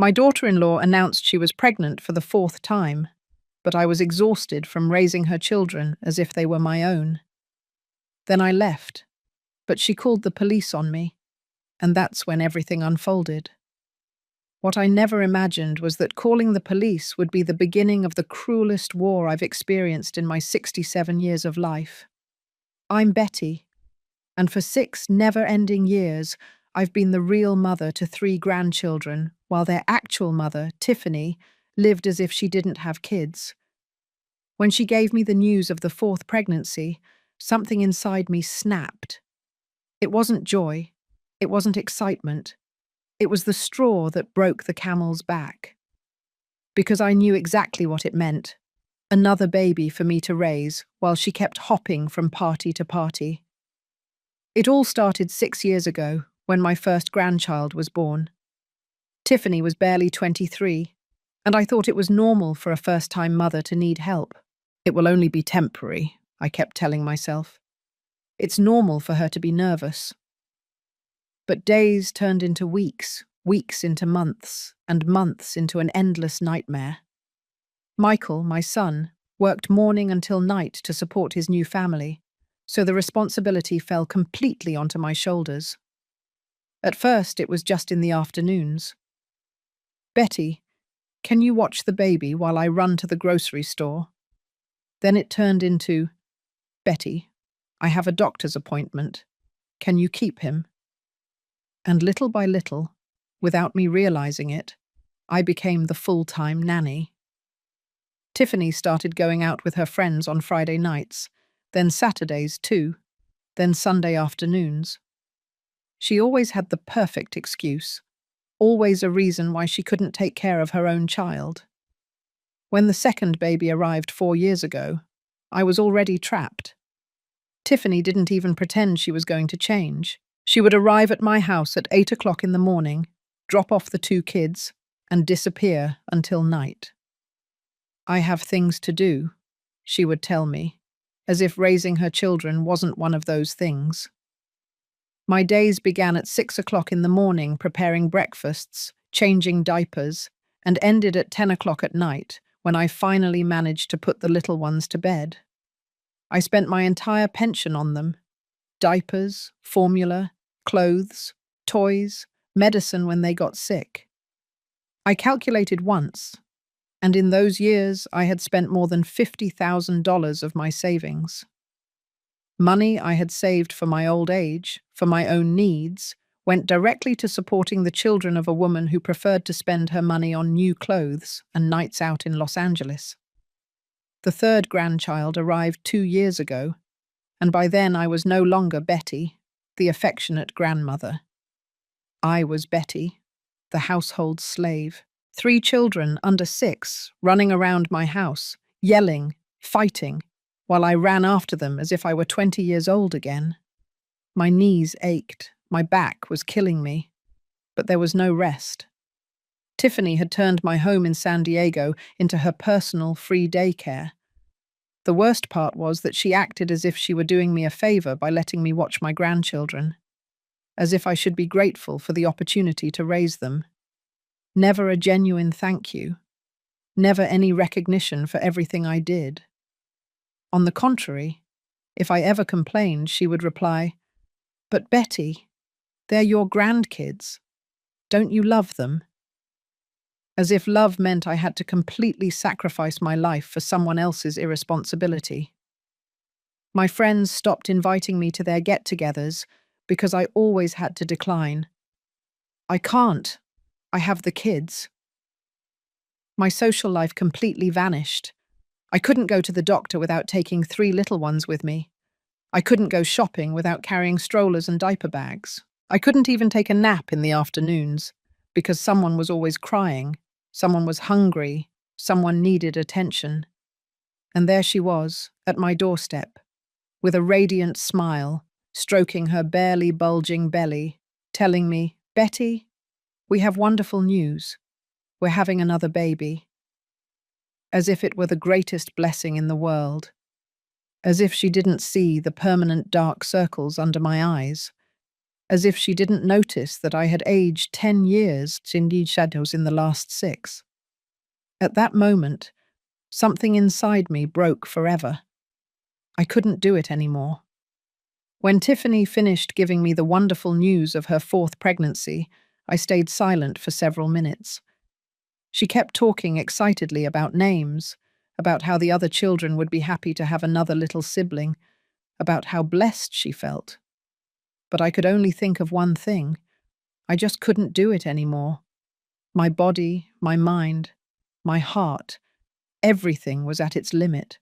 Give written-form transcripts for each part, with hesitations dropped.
My daughter-in-law announced she was pregnant for the fourth time, but I was exhausted from raising her children as if they were my own. Then I left, but she called the police on me, and that's when everything unfolded. What I never imagined was that calling the police would be the beginning of the cruelest war I've experienced in my 67 years of life. I'm Betty, and for 6 never-ending years, I've been the real mother to 3 grandchildren, while their actual mother, Tiffany, lived as if she didn't have kids. When she gave me the news of the 4th pregnancy, something inside me snapped. It wasn't joy. It wasn't excitement. It was the straw that broke the camel's back. Because I knew exactly what it meant. Another baby for me to raise while she kept hopping from party to party. It all started 6 years ago when my first grandchild was born. Tiffany was barely 23, and I thought it was normal for a first-time mother to need help. It will only be temporary, I kept telling myself. It's normal for her to be nervous. But days turned into weeks, weeks into months, and months into an endless nightmare. Michael, my son, worked morning until night to support his new family, so the responsibility fell completely onto my shoulders. At first, it was just in the afternoons. "Betty, can you watch the baby while I run to the grocery store?" Then it turned into, "Betty, I have a doctor's appointment. Can you keep him?" And little by little, without me realizing it, I became the full-time nanny. Tiffany started going out with her friends on Friday nights, then Saturdays too, then Sunday afternoons. She always had the perfect excuse, always a reason why she couldn't take care of her own child. When the second baby arrived 4 years ago, I was already trapped. Tiffany didn't even pretend she was going to change. She would arrive at my house at 8 o'clock in the morning, drop off the 2 kids, and disappear until night. "I have things to do," she would tell me, as if raising her children wasn't one of those things. My days began at 6 o'clock in the morning preparing breakfasts, changing diapers, and ended at 10 o'clock at night when I finally managed to put the little ones to bed. I spent my entire pension on them: diapers, formula, clothes, toys, medicine when they got sick. I calculated once, and in those years I had spent more than $50,000 of my savings. Money I had saved for my old age, for my own needs, went directly to supporting the children of a woman who preferred to spend her money on new clothes and nights out in Los Angeles. The 3rd grandchild arrived 2 years ago, and by then I was no longer Betty, the affectionate grandmother. I was Betty, the household slave. 3 children under 6 running around my house, yelling, fighting, while I ran after them as if I were 20 years old again. My knees ached, my back was killing me, but there was no rest. Tiffany had turned my home in San Diego into her personal free daycare. The worst part was that she acted as if she were doing me a favor by letting me watch my grandchildren, as if I should be grateful for the opportunity to raise them. Never a genuine thank you, never any recognition for everything I did. On the contrary, if I ever complained, she would reply, "But Betty, they're your grandkids. Don't you love them?" As if love meant I had to completely sacrifice my life for someone else's irresponsibility. My friends stopped inviting me to their get-togethers because I always had to decline. "I can't. I have the kids." My social life completely vanished. I couldn't go to the doctor without taking 3 little ones with me. I couldn't go shopping without carrying strollers and diaper bags. I couldn't even take a nap in the afternoons because someone was always crying, someone was hungry, someone needed attention. And there she was, at my doorstep, with a radiant smile, stroking her barely bulging belly, telling me, "Betty, we have wonderful news. We're having another baby." As if it were the greatest blessing in the world. As if she didn't see the permanent dark circles under my eyes. as if she didn't notice that I had aged 10 years in the shadows in the last 6. At that moment, something inside me broke forever. I couldn't do it anymore. When Tiffany finished giving me the wonderful news of her 4th pregnancy, I stayed silent for several minutes. She kept talking excitedly about names, about how the other children would be happy to have another little sibling, about how blessed she felt. But I could only think of one thing. I just couldn't do it anymore. My body, my mind, my heart, everything was at its limit.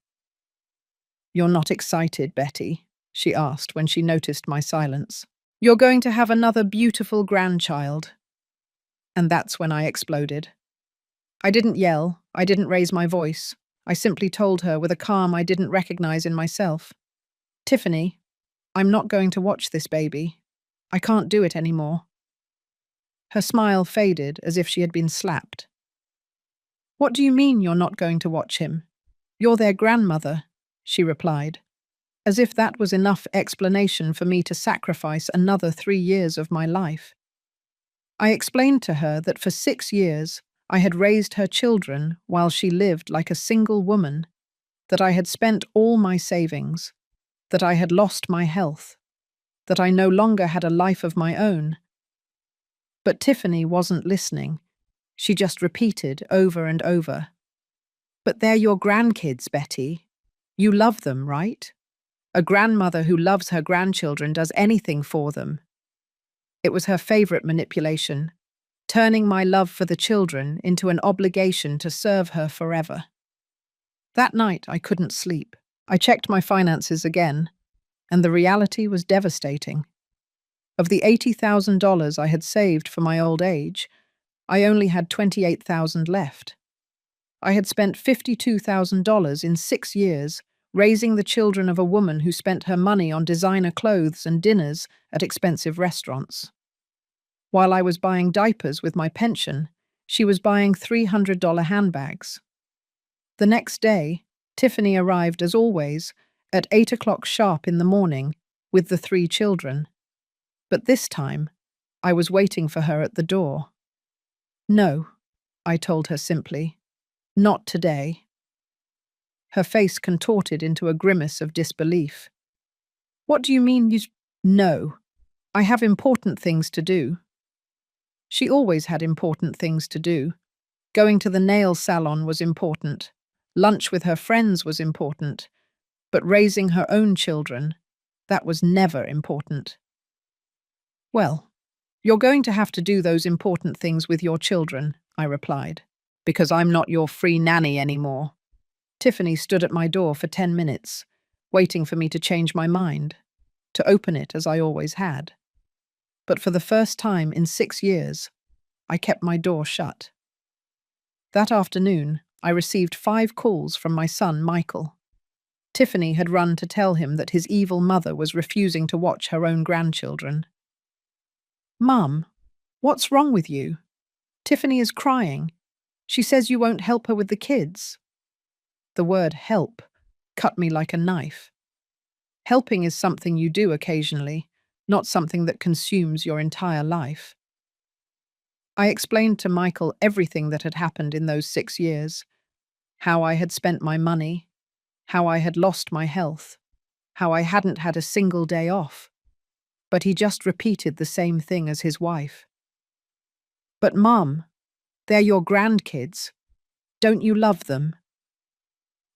"You're not excited, Betty?" she asked when she noticed my silence. "You're going to have another beautiful grandchild." And that's when I exploded. I didn't yell, I didn't raise my voice. I simply told her with a calm I didn't recognize in myself, "Tiffany, I'm not going to watch this baby. I can't do it anymore." Her smile faded as if she had been slapped. "What do you mean you're not going to watch him? You're their grandmother," she replied, as if that was enough explanation for me to sacrifice another 3 years of my life. I explained to her that for 6 years I had raised her children while she lived like a single woman, that I had spent all my savings, that I had lost my health, that I no longer had a life of my own. But Tiffany wasn't listening. She just repeated over and over, "But they're your grandkids, Betty. You love them, right? A grandmother who loves her grandchildren does anything for them." It was her favorite manipulation, turning my love for the children into an obligation to serve her forever. That night, I couldn't sleep. I checked my finances again, and the reality was devastating. Of the $80,000 I had saved for my old age, I only had $28,000 left. I had spent $52,000 in 6 years raising the children of a woman who spent her money on designer clothes and dinners at expensive restaurants. While I was buying diapers with my pension, she was buying $300 handbags. The next day, Tiffany arrived as always at 8 o'clock sharp in the morning with the 3 children. But this time, I was waiting for her at the door. "No," I told her simply. "Not today." Her face contorted into a grimace of disbelief. "What do you mean you—" "No, I have important things to do." She always had important things to do. Going to the nail salon was important. Lunch with her friends was important. But raising her own children, that was never important. "Well, you're going to have to do those important things with your children," I replied, "because I'm not your free nanny anymore." Tiffany stood at my door for 10 minutes, waiting for me to change my mind, to open it as I always had. But for the first time in 6 years, I kept my door shut. That afternoon, I received 5 calls from my son, Michael. Tiffany had run to tell him that his evil mother was refusing to watch her own grandchildren. "Mum, what's wrong with you? Tiffany is crying. She says you won't help her with the kids." The word help cut me like a knife. Helping is something you do occasionally, not something that consumes your entire life. I explained to Michael everything that had happened in those 6 years, how I had spent my money, how I had lost my health, how I hadn't had a single day off. But he just repeated the same thing as his wife. "But Mum, they're your grandkids. Don't you love them?"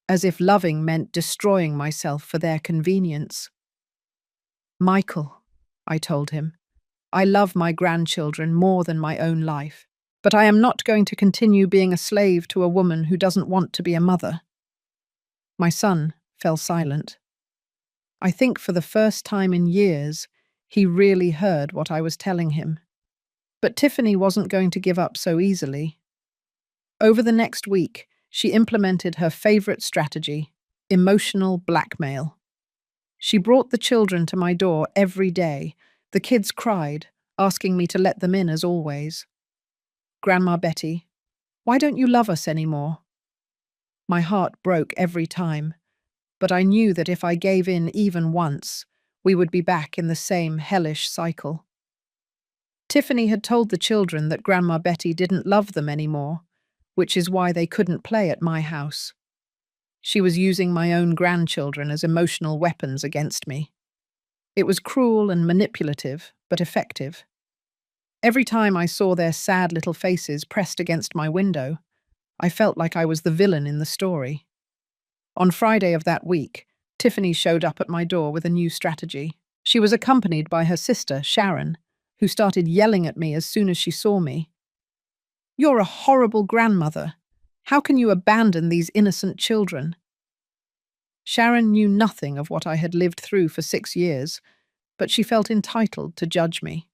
As if loving meant destroying myself for their convenience. "Michael," I told him, "I love my grandchildren more than my own life, but I am not going to continue being a slave to a woman who doesn't want to be a mother." My son fell silent. I think for the first time in years, he really heard what I was telling him. But Tiffany wasn't going to give up so easily. Over the next week, she implemented her favorite strategy, emotional blackmail. She brought the children to my door every day. The kids cried, asking me to let them in as always. "Grandma Betty, why don't you love us anymore?" My heart broke every time, but I knew that if I gave in even once, we would be back in the same hellish cycle. Tiffany had told the children that Grandma Betty didn't love them anymore, which is why they couldn't play at my house. She was using my own grandchildren as emotional weapons against me. It was cruel and manipulative, but effective. Every time I saw their sad little faces pressed against my window, I felt like I was the villain in the story. On Friday of that week, Tiffany showed up at my door with a new strategy. She was accompanied by her sister, Sharon, who started yelling at me as soon as she saw me. "You're a horrible grandmother. How can you abandon these innocent children?" Sharon knew nothing of what I had lived through for 6 years, but she felt entitled to judge me.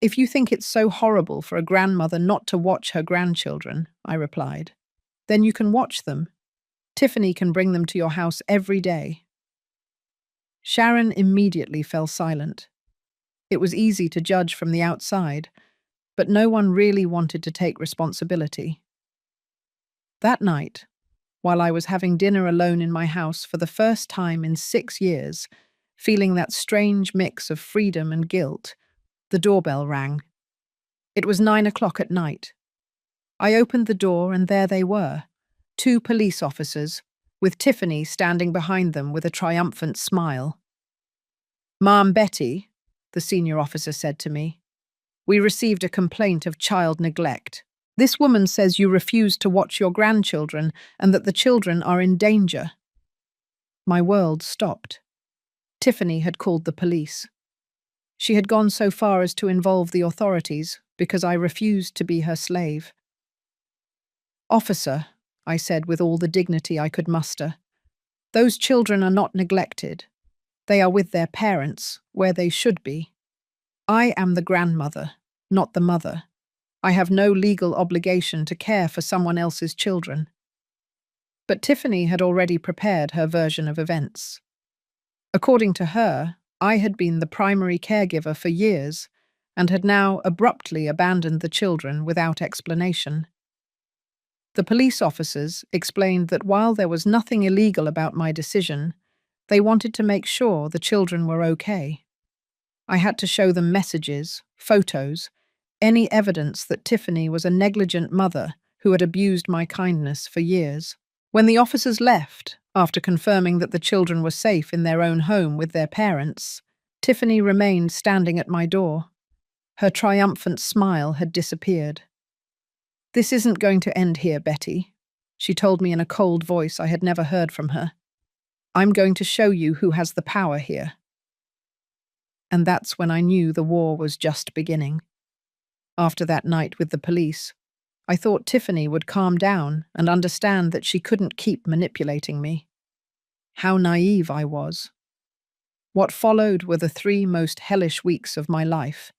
"If you think it's so horrible for a grandmother not to watch her grandchildren," I replied, "then you can watch them. Tiffany can bring them to your house every day." Sharon immediately fell silent. It was easy to judge from the outside, but no one really wanted to take responsibility. That night, while I was having dinner alone in my house for the first time in 6 years, feeling that strange mix of freedom and guilt, the doorbell rang. It was 9 o'clock at night. I opened the door and there they were, 2 police officers, with Tiffany standing behind them with a triumphant smile. "Ma'am Betty," the senior officer said to me, "we received a complaint of child neglect. This woman says you refuse to watch your grandchildren and that the children are in danger." My world stopped. Tiffany had called the police. She had gone so far as to involve the authorities because I refused to be her slave. "Officer," I said with all the dignity I could muster, "those children are not neglected. They are with their parents, where they should be. I am the grandmother, not the mother. I have no legal obligation to care for someone else's children." But Tiffany had already prepared her version of events. According to her, I had been the primary caregiver for years and had now abruptly abandoned the children without explanation. The police officers explained that while there was nothing illegal about my decision, they wanted to make sure the children were okay. I had to show them messages, photos, any evidence that Tiffany was a negligent mother who had abused my kindness for years. When the officers left, after confirming that the children were safe in their own home with their parents, Tiffany remained standing at my door. Her triumphant smile had disappeared. "This isn't going to end here, Betty," she told me in a cold voice I had never heard from her. "I'm going to show you who has the power here." And that's when I knew the war was just beginning. After that night with the police, I thought Tiffany would calm down and understand that she couldn't keep manipulating me. How naive I was. What followed were the 3 most hellish weeks of my life,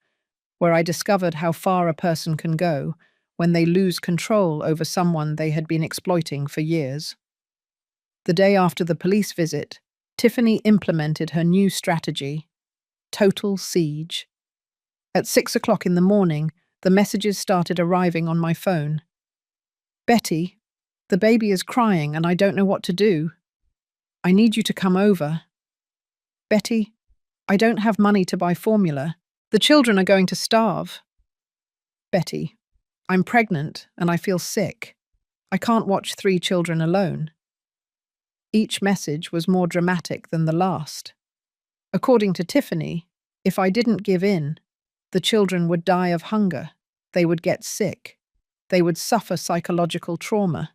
where I discovered how far a person can go when they lose control over someone they had been exploiting for years. The day after the police visit, Tiffany implemented her new strategy: total siege. At 6 o'clock in the morning, the messages started arriving on my phone. "Betty, the baby is crying and I don't know what to do. I need you to come over. Betty, I don't have money to buy formula. The children are going to starve. Betty, I'm pregnant and I feel sick. I can't watch 3 children alone." Each message was more dramatic than the last. According to Tiffany, if I didn't give in, the children would die of hunger, they would get sick, they would suffer psychological trauma.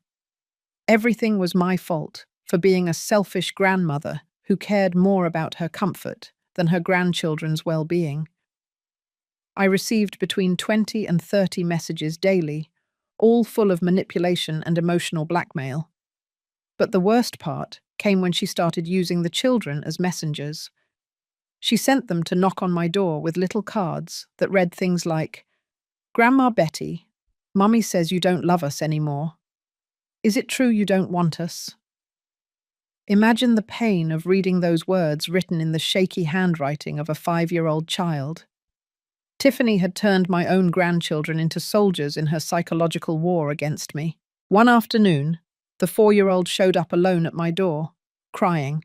Everything was my fault for being a selfish grandmother who cared more about her comfort than her grandchildren's well-being. I received between 20 and 30 messages daily, all full of manipulation and emotional blackmail. But the worst part came when she started using the children as messengers. She sent them to knock on my door with little cards that read things like, "Grandma Betty, Mummy says you don't love us anymore. Is it true you don't want us?" Imagine the pain of reading those words written in the shaky handwriting of a 5-year-old child. Tiffany had turned my own grandchildren into soldiers in her psychological war against me. One afternoon, the 4-year-old showed up alone at my door, crying.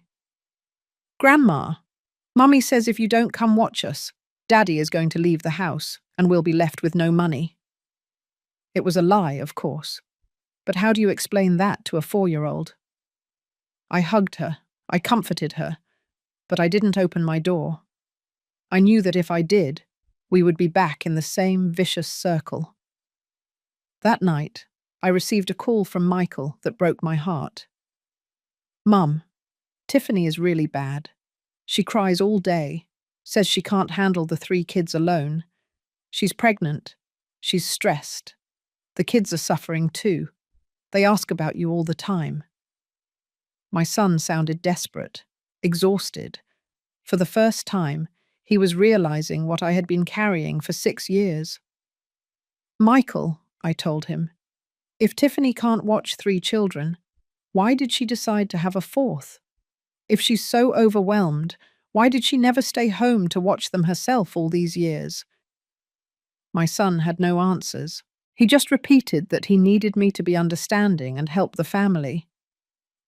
"Grandma, Mummy says if you don't come watch us, Daddy is going to leave the house, and we'll be left with no money. It was a lie, of course. But how do you explain that to a 4-year-old? I hugged her. I comforted her. But I didn't open my door. I knew that if I did, we would be back in the same vicious circle. That night, I received a call from Michael that broke my heart. Mum, Tiffany is really bad. She cries all day, says she can't handle the 3 kids alone. She's pregnant. She's stressed. The kids are suffering too. They ask about you all the time. My son sounded desperate, exhausted. For the first time, he was realizing what I had been carrying for 6 years. Michael, I told him, if Tiffany can't watch 3 children, why did she decide to have a 4th? If she's so overwhelmed, why did she never stay home to watch them herself all these years? My son had no answers. He just repeated that he needed me to be understanding and help the family.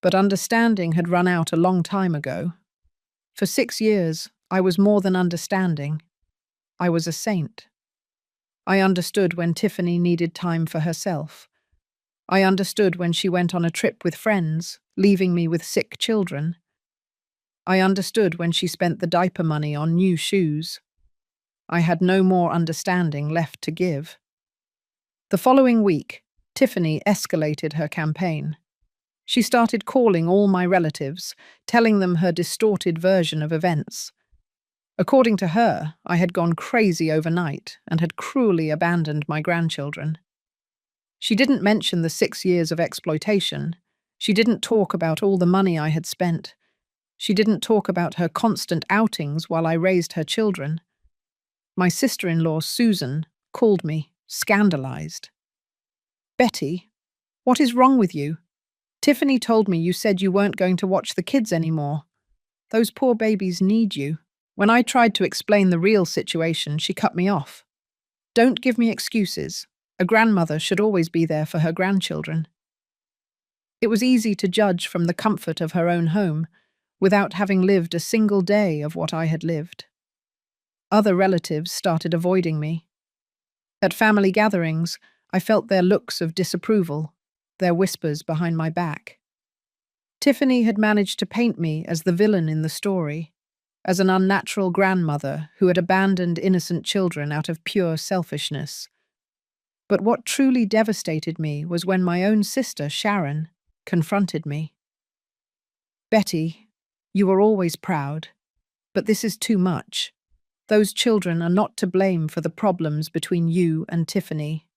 But understanding had run out a long time ago. For 6 years, I was more than understanding. I was a saint. I understood when Tiffany needed time for herself. I understood when she went on a trip with friends, leaving me with sick children. I understood when she spent the diaper money on new shoes. I had no more understanding left to give. The following week, Tiffany escalated her campaign. She started calling all my relatives, telling them her distorted version of events. According to her, I had gone crazy overnight and had cruelly abandoned my grandchildren. She didn't mention the 6 years of exploitation. She didn't talk about all the money I had spent. She didn't talk about her constant outings while I raised her children. My sister-in-law, Susan, called me, scandalized. Betty, what is wrong with you? Tiffany told me you said you weren't going to watch the kids anymore. Those poor babies need you. When I tried to explain the real situation, she cut me off. Don't give me excuses. A grandmother should always be there for her grandchildren. It was easy to judge from the comfort of her own home, without having lived a single day of what I had lived. Other relatives started avoiding me. At family gatherings, I felt their looks of disapproval, their whispers behind my back. Tiffany had managed to paint me as the villain in the story, as an unnatural grandmother who had abandoned innocent children out of pure selfishness. But what truly devastated me was when my own sister, Sharon, confronted me. Betty, you are always proud, but this is too much. Those children are not to blame for the problems between you and Tiffany.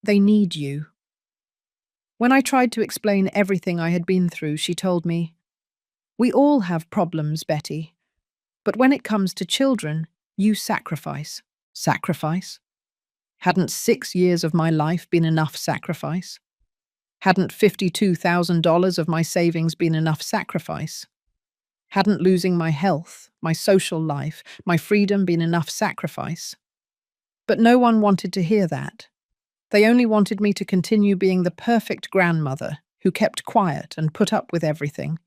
They need you. When I tried to explain everything I had been through, she told me, we all have problems, Betty. But when it comes to children, you sacrifice. Sacrifice? Hadn't 6 years of my life been enough sacrifice? Hadn't $52,000 of my savings been enough sacrifice? Hadn't losing my health, my social life, my freedom been enough sacrifice? But no one wanted to hear that. They only wanted me to continue being the perfect grandmother who kept quiet and put up with everything.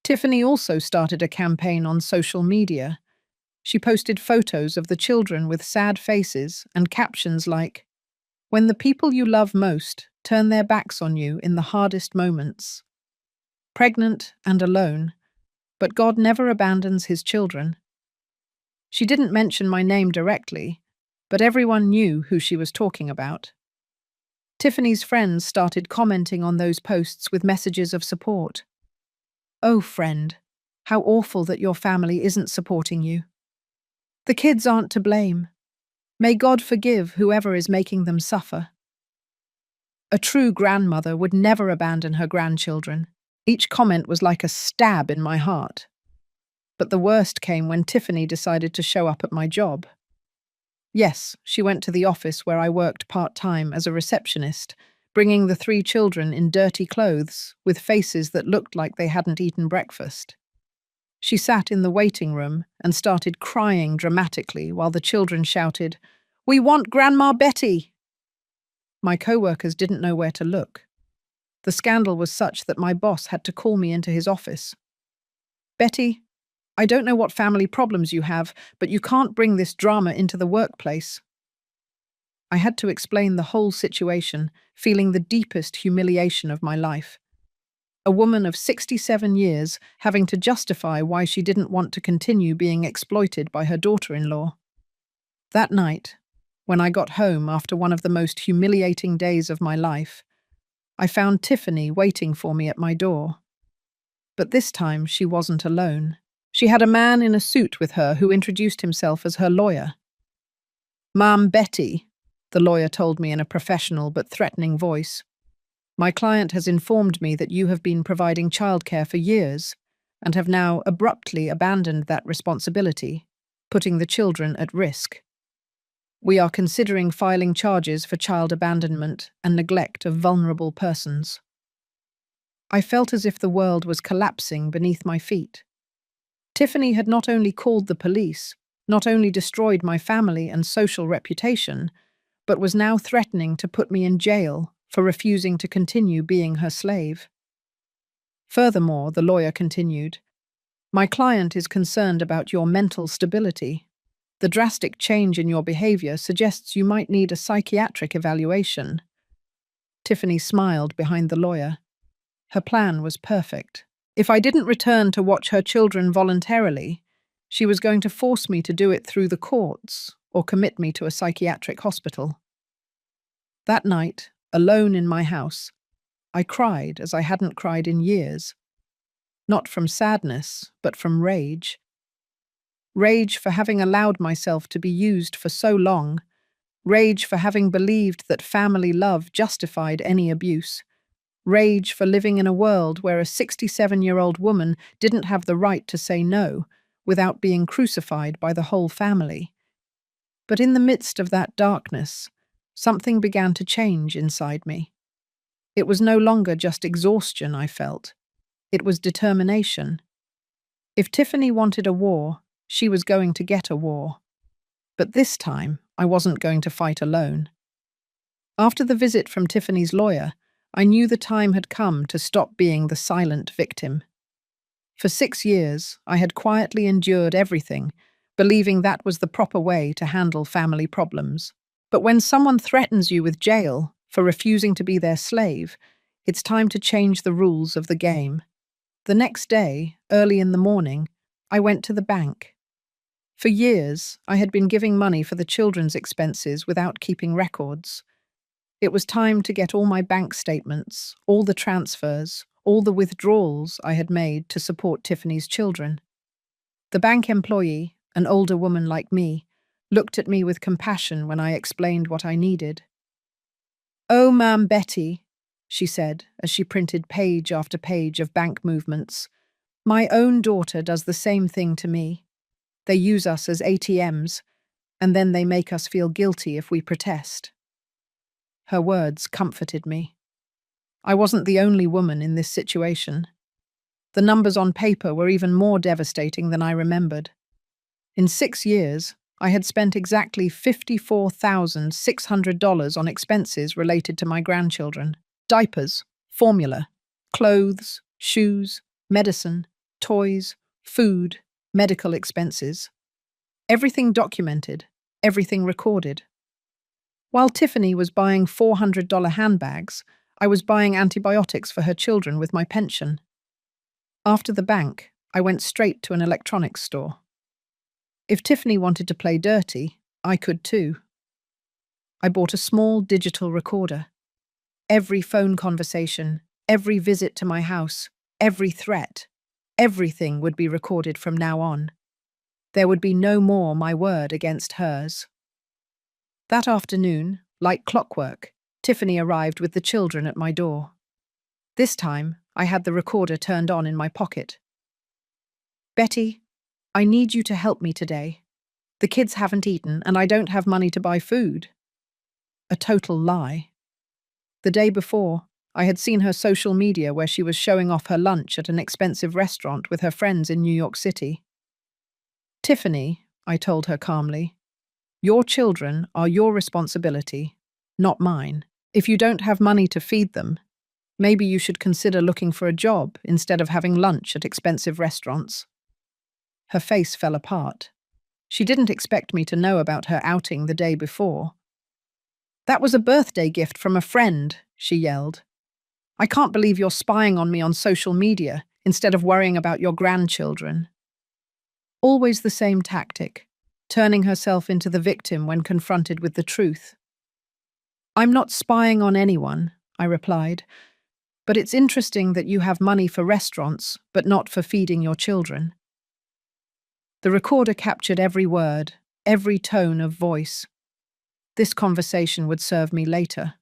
Tiffany also started a campaign on social media. She posted photos of the children with sad faces and captions like, "When the people you love most turn their backs on you in the hardest moments." Pregnant and alone, but God never abandons his children. She didn't mention my name directly, but everyone knew who she was talking about. Tiffany's friends started commenting on those posts with messages of support. "Oh, friend, how awful that your family isn't supporting you. The kids aren't to blame. May God forgive whoever is making them suffer." A true grandmother would never abandon her grandchildren. Each comment was like a stab in my heart. But the worst came when Tiffany decided to show up at my job. Yes, she went to the office where I worked part-time as a receptionist, bringing the 3 children in dirty clothes, with faces that looked like they hadn't eaten breakfast. She sat in the waiting room and started crying dramatically while the children shouted, "We want Grandma Betty!" My co-workers didn't know where to look. The scandal was such that my boss had to call me into his office. "Betty, I don't know what family problems you have, but you can't bring this drama into the workplace. I had to explain the whole situation, feeling the deepest humiliation of my life. A woman of 67 years having to justify why she didn't want to continue being exploited by her daughter-in-law. That night, when I got home after one of the most humiliating days of my life, I found Tiffany waiting for me at my door. But this time she wasn't alone. She had a man in a suit with her who introduced himself as her lawyer. "Ma'am Betty," the lawyer told me in a professional but threatening voice, "my client has informed me that you have been providing childcare for years and have now abruptly abandoned that responsibility, putting the children at risk. We are considering filing charges for child abandonment and neglect of vulnerable persons." I felt as if the world was collapsing beneath my feet. Tiffany had not only called the police, not only destroyed my family and social reputation, but was now threatening to put me in jail for refusing to continue being her slave. Furthermore, the lawyer continued, "My client is concerned about your mental stability. The drastic change in your behavior suggests you might need a psychiatric evaluation." Tiffany smiled behind the lawyer. Her plan was perfect. If I didn't return to watch her children voluntarily, she was going to force me to do it through the courts or commit me to a psychiatric hospital. That night, alone in my house, I cried as I hadn't cried in years. Not from sadness, but from rage. Rage for having allowed myself to be used for so long. Rage for having believed that family love justified any abuse. Rage for living in a world where a 67-year-old woman didn't have the right to say no without being crucified by the whole family. But in the midst of that darkness, something began to change inside me. It was no longer just exhaustion I felt. It was determination. If Tiffany wanted a war, she was going to get a war. But this time, I wasn't going to fight alone. After the visit from Tiffany's lawyer, I knew the time had come to stop being the silent victim. For 6 years, I had quietly endured everything, believing that was the proper way to handle family problems. But when someone threatens you with jail for refusing to be their slave, it's time to change the rules of the game. The next day, early in the morning, I went to the bank. For years, I had been giving money for the children's expenses without keeping records. It was time to get all my bank statements, all the transfers, all the withdrawals I had made to support Tiffany's children. The bank employee, an older woman like me, looked at me with compassion when I explained what I needed. "Oh, Ma'am Betty," she said as she printed page after page of bank movements, "my own daughter does the same thing to me. They use us as ATMs, and then they make us feel guilty if we protest." Her words comforted me. I wasn't the only woman in this situation. The numbers on paper were even more devastating than I remembered. In 6 years, I had spent exactly $54,600 on expenses related to my grandchildren. Diapers, formula, clothes, shoes, medicine, toys, food, medical expenses. Everything documented, everything recorded. While Tiffany was buying $400 handbags, I was buying antibiotics for her children with my pension. After the bank, I went straight to an electronics store. If Tiffany wanted to play dirty, I could too. I bought a small digital recorder. Every phone conversation, every visit to my house, every threat, everything would be recorded from now on. There would be no more my word against hers. That afternoon, like clockwork, Tiffany arrived with the children at my door. This time, I had the recorder turned on in my pocket. "Betty, I need you to help me today. The kids haven't eaten and I don't have money to buy food." A total lie. The day before, I had seen her social media where she was showing off her lunch at an expensive restaurant with her friends in New York City. "Tiffany," I told her calmly, "your children are your responsibility, not mine. If you don't have money to feed them, maybe you should consider looking for a job instead of having lunch at expensive restaurants." Her face fell apart. She didn't expect me to know about her outing the day before. "That was a birthday gift from a friend," she yelled. "I can't believe you're spying on me on social media instead of worrying about your grandchildren." Always the same tactic, turning herself into the victim when confronted with the truth. "I'm not spying on anyone," I replied, "but it's interesting that you have money for restaurants, but not for feeding your children." The recorder captured every word, every tone of voice. This conversation would serve me later.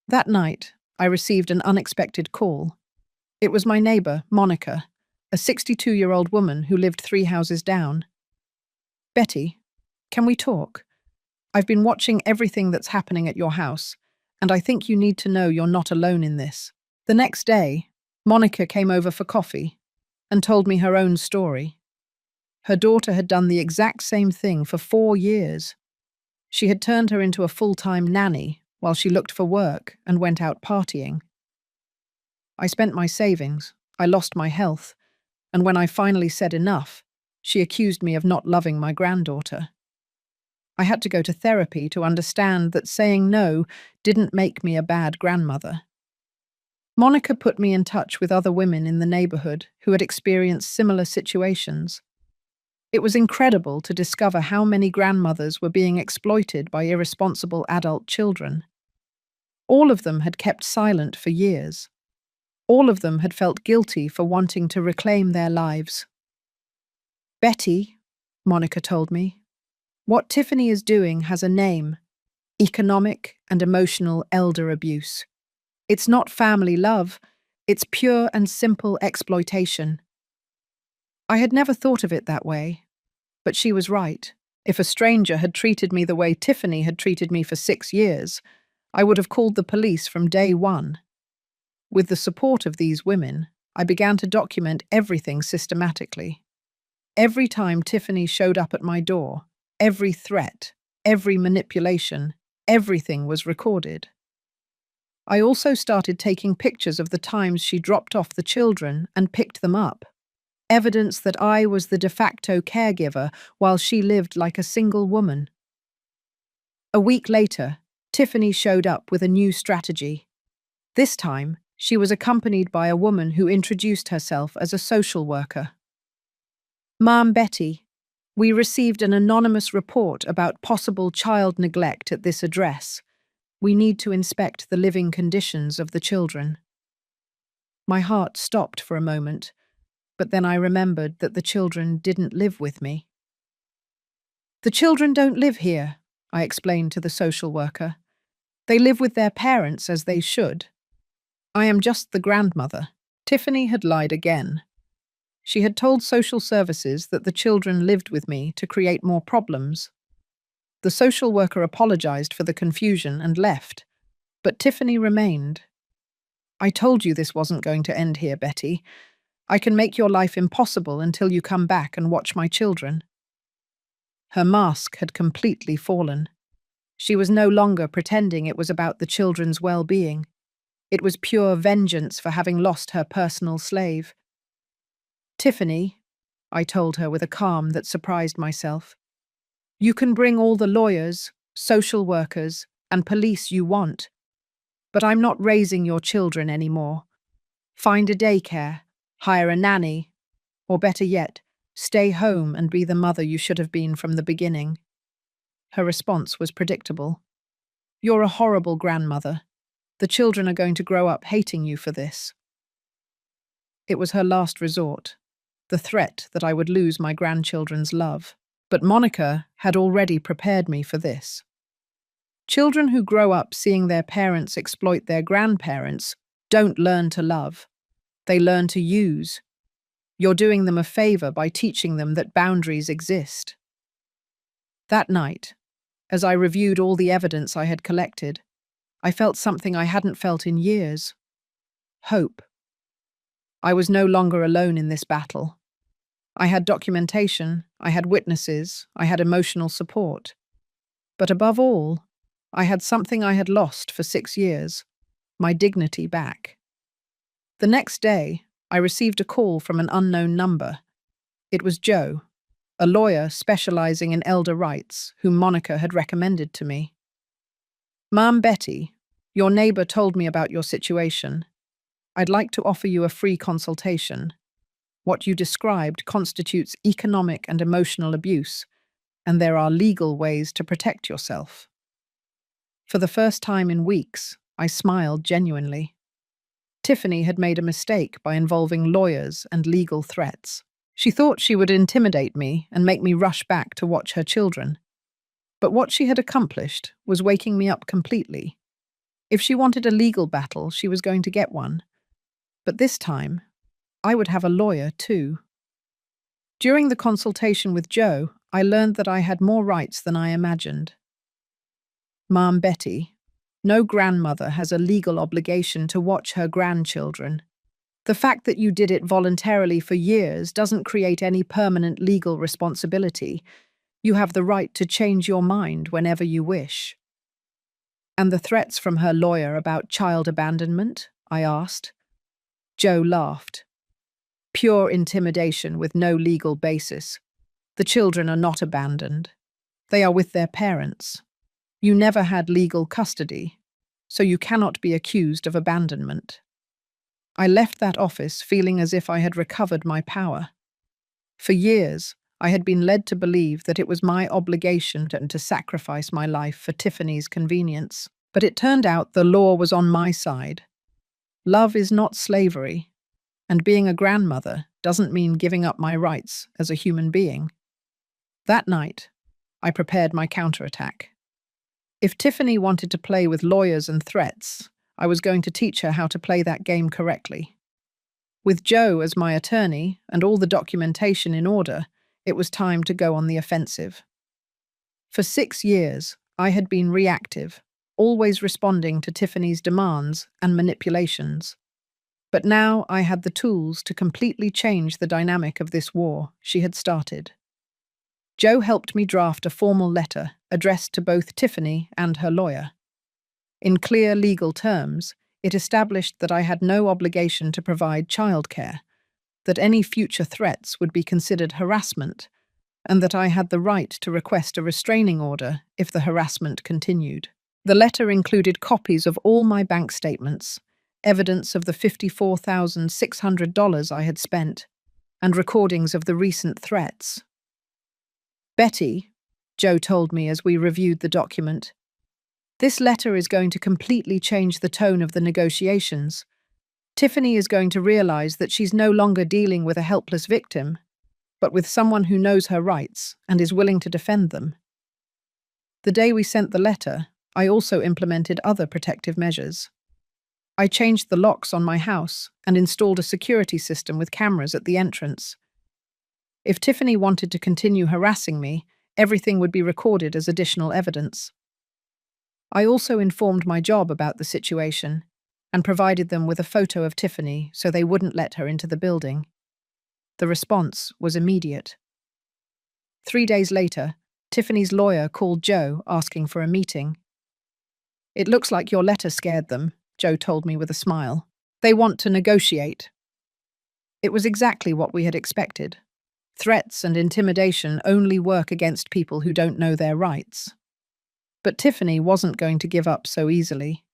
That night, I received an unexpected call. It was my neighbor, Monica, a 62-year-old woman who lived 3 houses down. "Betty, can we talk? I've been watching everything that's happening at your house, and I think you need to know you're not alone in this." The next day, Monica came over for coffee and told me her own story. Her daughter had done the exact same thing for 4 years. She had turned her into a full-time nanny while she looked for work and went out partying. I spent my savings, I lost my health, and when I finally said enough, she accused me of not loving my granddaughter. I had to go to therapy to understand that saying no didn't make me a bad grandmother. Monica put me in touch with other women in the neighborhood who had experienced similar situations. It was incredible to discover how many grandmothers were being exploited by irresponsible adult children. All of them had kept silent for years. All of them had felt guilty for wanting to reclaim their lives. "Betty," Monica told me, "what Tiffany is doing has a name: economic and emotional elder abuse. It's not family love, it's pure and simple exploitation." I had never thought of it that way, but she was right. If a stranger had treated me the way Tiffany had treated me for 6 years, I would have called the police from day one. With the support of these women, I began to document everything systematically. Every time Tiffany showed up at my door, every threat, every manipulation, everything was recorded. I also started taking pictures of the times she dropped off the children and picked them up. Evidence that I was the de facto caregiver while she lived like a single woman. A week later, Tiffany showed up with a new strategy. This time, she was accompanied by a woman who introduced herself as a social worker. "Ma'am Betty, we received an anonymous report about possible child neglect at this address. We need to inspect the living conditions of the children." My heart stopped for a moment, but then I remembered that the children didn't live with me. "The children don't live here," I explained to the social worker. "They live with their parents as they should. I am just the grandmother." Tiffany had lied again. She had told social services that the children lived with me to create more problems. The social worker apologized for the confusion and left, but Tiffany remained. "I told you this wasn't going to end here, Betty. I can make your life impossible until you come back and watch my children." Her mask had completely fallen. She was no longer pretending it was about the children's well-being. It was pure vengeance for having lost her personal slave. "Tiffany," I told her with a calm that surprised myself, "you can bring all the lawyers, social workers, and police you want, but I'm not raising your children anymore. Find a daycare, hire a nanny, or better yet, stay home and be the mother you should have been from the beginning." Her response was predictable. "You're a horrible grandmother. The children are going to grow up hating you for this." It was her last resort, the threat that I would lose my grandchildren's love. But Monica had already prepared me for this. Children who grow up seeing their parents exploit their grandparents don't learn to love. They learn to use. You're doing them a favor by teaching them that boundaries exist. That night, as I reviewed all the evidence I had collected, I felt something I hadn't felt in years: hope. I was no longer alone in this battle. I had documentation, I had witnesses, I had emotional support. But above all, I had something I had lost for 6 years: my dignity back. The next day, I received a call from an unknown number. It was Joe, a lawyer specializing in elder rights, whom Monica had recommended to me. "Ma'am Betty, your neighbor told me about your situation. I'd like to offer you a free consultation. What you described constitutes economic and emotional abuse, and there are legal ways to protect yourself." For the first time in weeks, I smiled genuinely. Tiffany had made a mistake by involving lawyers and legal threats. She thought she would intimidate me and make me rush back to watch her children. But what she had accomplished was waking me up completely. If she wanted a legal battle, she was going to get one. But this time, I would have a lawyer too. During the consultation with Joe, I learned that I had more rights than I imagined. "Ma'am Betty, no grandmother has a legal obligation to watch her grandchildren. The fact that you did it voluntarily for years doesn't create any permanent legal responsibility. You have the right to change your mind whenever you wish." "And the threats from her lawyer about child abandonment?" I asked. Joe laughed. "Pure intimidation with no legal basis. The children are not abandoned. They are with their parents. You never had legal custody, so you cannot be accused of abandonment." I left that office feeling as if I had recovered my power. For years, I had been led to believe that it was my obligation to sacrifice my life for Tiffany's convenience. But it turned out the law was on my side. Love is not slavery, and being a grandmother doesn't mean giving up my rights as a human being. That night, I prepared my counterattack. If Tiffany wanted to play with lawyers and threats, I was going to teach her how to play that game correctly. With Joe as my attorney and all the documentation in order, it was time to go on the offensive. For 6 years, I had been reactive, always responding to Tiffany's demands and manipulations. But now I had the tools to completely change the dynamic of this war she had started. Joe helped me draft a formal letter addressed to both Tiffany and her lawyer. In clear legal terms, it established that I had no obligation to provide childcare, that any future threats would be considered harassment, and that I had the right to request a restraining order if the harassment continued. The letter included copies of all my bank statements, evidence of the $54,600 I had spent, and recordings of the recent threats. "Betty," Joe told me as we reviewed the document, "this letter is going to completely change the tone of the negotiations. Tiffany is going to realize that she's no longer dealing with a helpless victim, but with someone who knows her rights and is willing to defend them." The day we sent the letter, I also implemented other protective measures. I changed the locks on my house and installed a security system with cameras at the entrance. If Tiffany wanted to continue harassing me, everything would be recorded as additional evidence. I also informed my job about the situation and provided them with a photo of Tiffany so they wouldn't let her into the building. The response was immediate. 3 days later, Tiffany's lawyer called Joe asking for a meeting. "It looks like your letter scared them," Joe told me with a smile. "They want to negotiate." It was exactly what we had expected. Threats and intimidation only work against people who don't know their rights. But Tiffany wasn't going to give up so easily.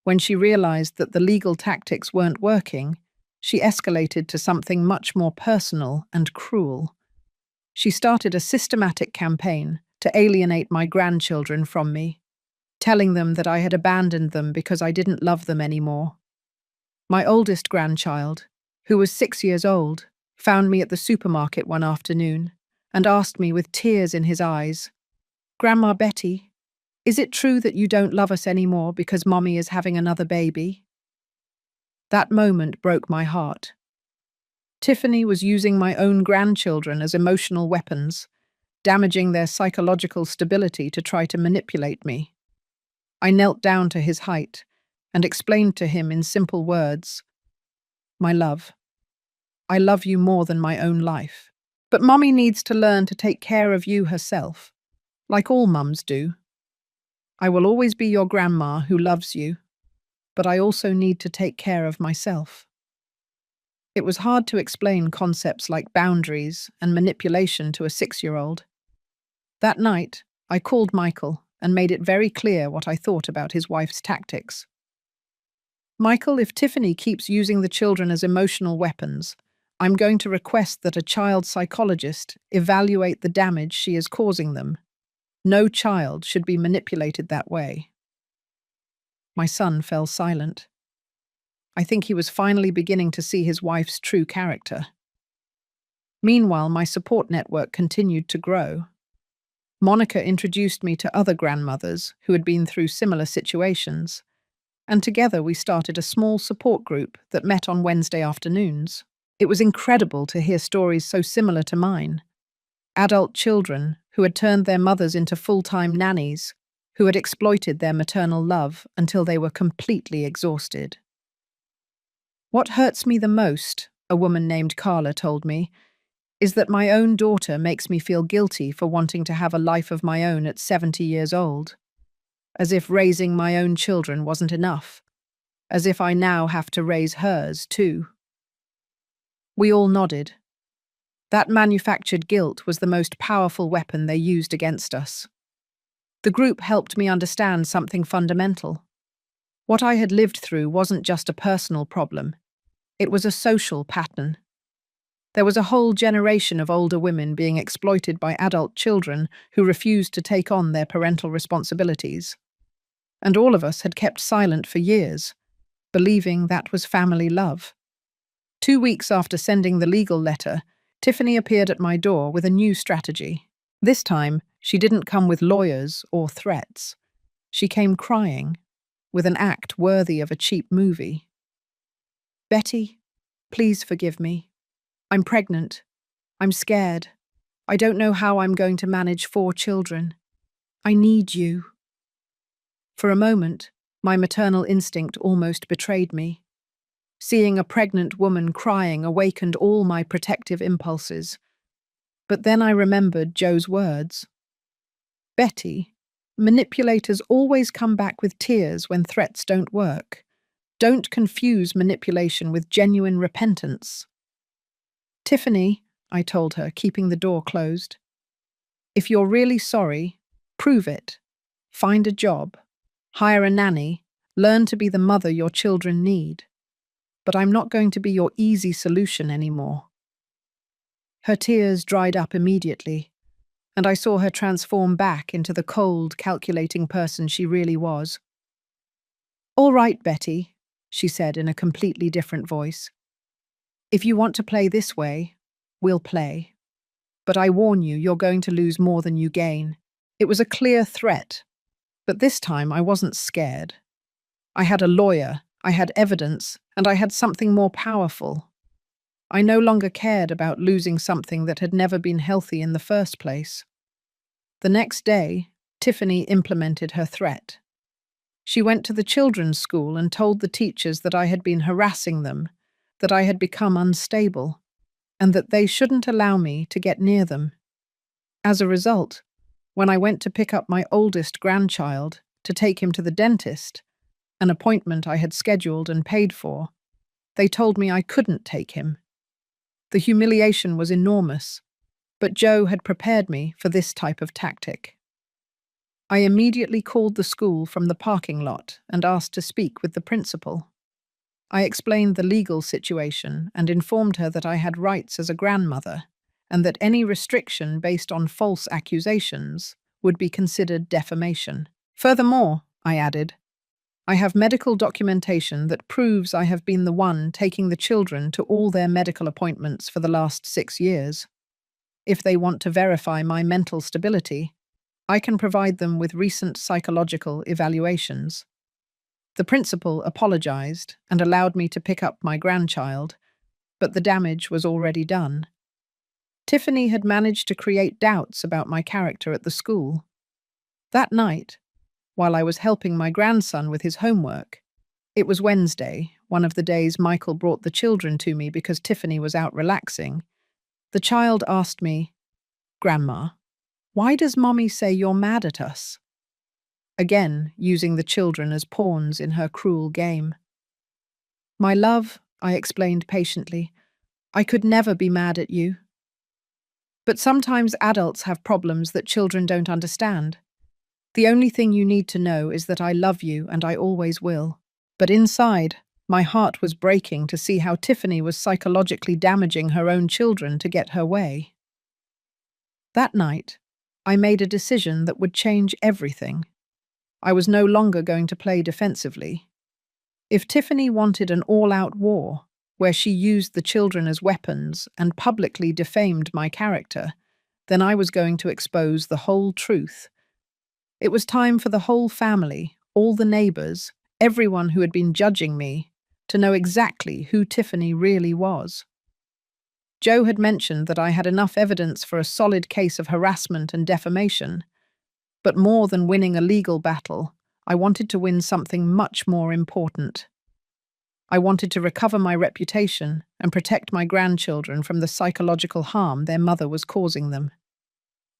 When she realized that the legal tactics weren't working, she escalated to something much more personal and cruel. She started a systematic campaign to alienate my grandchildren from me, telling them that I had abandoned them because I didn't love them anymore. My oldest grandchild, who was 6 years old, found me at the supermarket one afternoon and asked me with tears in his eyes, "Grandma Betty, is it true that you don't love us anymore because Mommy is having another baby?" That moment broke my heart. Tiffany was using my own grandchildren as emotional weapons, damaging their psychological stability to try to manipulate me. I knelt down to his height and explained to him in simple words, "My love, I love you more than my own life. But Mommy needs to learn to take care of you herself, like all mums do. I will always be your grandma who loves you, but I also need to take care of myself." It was hard to explain concepts like boundaries and manipulation to a 6-year-old. That night, I called Michael and made it very clear what I thought about his wife's tactics. Michael, if Tiffany keeps using the children as emotional weapons, I'm going to request that a child psychologist evaluate the damage she is causing them. No child should be manipulated that way. My son fell silent. I think he was finally beginning to see his wife's true character. Meanwhile, my support network continued to grow. Monica introduced me to other grandmothers who had been through similar situations, and together we started a small support group that met on Wednesday afternoons. It was incredible to hear stories so similar to mine. Adult children who had turned their mothers into full-time nannies, who had exploited their maternal love until they were completely exhausted. What hurts me the most, a woman named Carla told me, is that my own daughter makes me feel guilty for wanting to have a life of my own at 70 years old. As if raising my own children wasn't enough. As if I now have to raise hers, too. We all nodded. That manufactured guilt was the most powerful weapon they used against us. The group helped me understand something fundamental. What I had lived through wasn't just a personal problem. It was a social pattern. There was a whole generation of older women being exploited by adult children who refused to take on their parental responsibilities. And all of us had kept silent for years, believing that was family love. 2 weeks after sending the legal letter, Tiffany appeared at my door with a new strategy. This time, she didn't come with lawyers or threats. She came crying, with an act worthy of a cheap movie. "Betty, please forgive me. I'm pregnant. I'm scared. I don't know how I'm going to manage 4 children. I need you." For a moment, my maternal instinct almost betrayed me. Seeing a pregnant woman crying awakened all my protective impulses. But then I remembered Joe's words. "Betty, manipulators always come back with tears when threats don't work. Don't confuse manipulation with genuine repentance." "Tiffany," I told her, keeping the door closed, "if you're really sorry, prove it. Find a job. Hire a nanny, learn to be the mother your children need. But I'm not going to be your easy solution anymore." Her tears dried up immediately, and I saw her transform back into the cold, calculating person she really was. "All right, Betty," she said in a completely different voice. "If you want to play this way, we'll play. But I warn you, you're going to lose more than you gain." It was a clear threat. But this time I wasn't scared. I had a lawyer, I had evidence, and I had something more powerful. I no longer cared about losing something that had never been healthy in the first place. The next day, Tiffany implemented her threat. She went to the children's school and told the teachers that I had been harassing them, that I had become unstable, and that they shouldn't allow me to get near them. As a result, when I went to pick up my oldest grandchild to take him to the dentist, an appointment I had scheduled and paid for, they told me I couldn't take him. The humiliation was enormous, but Joe had prepared me for this type of tactic. I immediately called the school from the parking lot and asked to speak with the principal. I explained the legal situation and informed her that I had rights as a grandmother, and that any restriction based on false accusations would be considered defamation. Furthermore, I added, I have medical documentation that proves I have been the one taking the children to all their medical appointments for the last 6 years. If they want to verify my mental stability, I can provide them with recent psychological evaluations. The principal apologized and allowed me to pick up my grandchild, but the damage was already done. Tiffany had managed to create doubts about my character at the school. That night, while I was helping my grandson with his homework, it was Wednesday, one of the days Michael brought the children to me because Tiffany was out relaxing, the child asked me, "Grandma, why does Mommy say you're mad at us?" Again, using the children as pawns in her cruel game. "My love," I explained patiently, I could never be mad at you. But sometimes adults have problems that children don't understand. The only thing you need to know is that I love you and I always will. But inside, my heart was breaking to see how Tiffany was psychologically damaging her own children to get her way. That night, I made a decision that would change everything. I was no longer going to play defensively. If Tiffany wanted an all-out war, where she used the children as weapons and publicly defamed my character, then I was going to expose the whole truth. It was time for the whole family, all the neighbors, everyone who had been judging me, to know exactly who Tiffany really was. Joe had mentioned that I had enough evidence for a solid case of harassment and defamation, but more than winning a legal battle, I wanted to win something much more important. I wanted to recover my reputation and protect my grandchildren from the psychological harm their mother was causing them.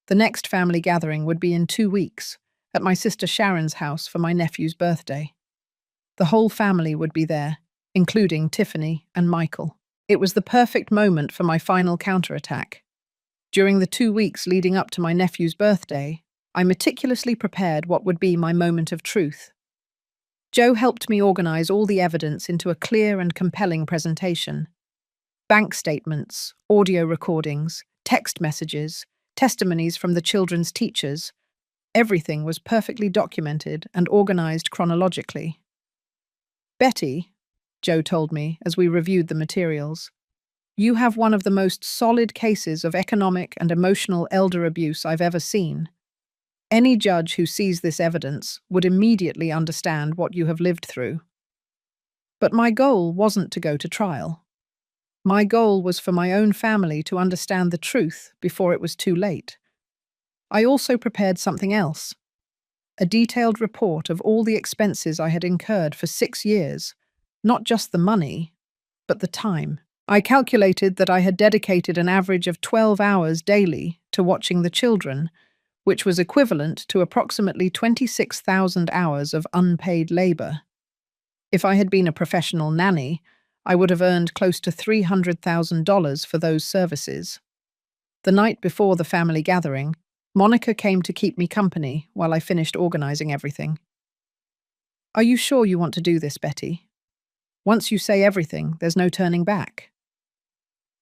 The next family gathering would be in 2 weeks, at my sister Sharon's house for my nephew's birthday. The whole family would be there, including Tiffany and Michael. It was the perfect moment for my final counterattack. During the 2 weeks leading up to my nephew's birthday, I meticulously prepared what would be my moment of truth. Joe helped me organize all the evidence into a clear and compelling presentation. Bank statements, audio recordings, text messages, testimonies from the children's teachers. Everything was perfectly documented and organized chronologically. "Betty," Joe told me as we reviewed the materials, "you have one of the most solid cases of economic and emotional elder abuse I've ever seen. Any judge who sees this evidence would immediately understand what you have lived through." But my goal wasn't to go to trial. My goal was for my own family to understand the truth before it was too late. I also prepared something else. A detailed report of all the expenses I had incurred for 6 years, not just the money, but the time. I calculated that I had dedicated an average of 12 hours daily to watching the children, which was equivalent to approximately 26,000 hours of unpaid labor. If I had been a professional nanny, I would have earned close to $300,000 for those services. The night before the family gathering, Monica came to keep me company while I finished organizing everything. "Are you sure you want to do this, Betty? Once you say everything, there's no turning back."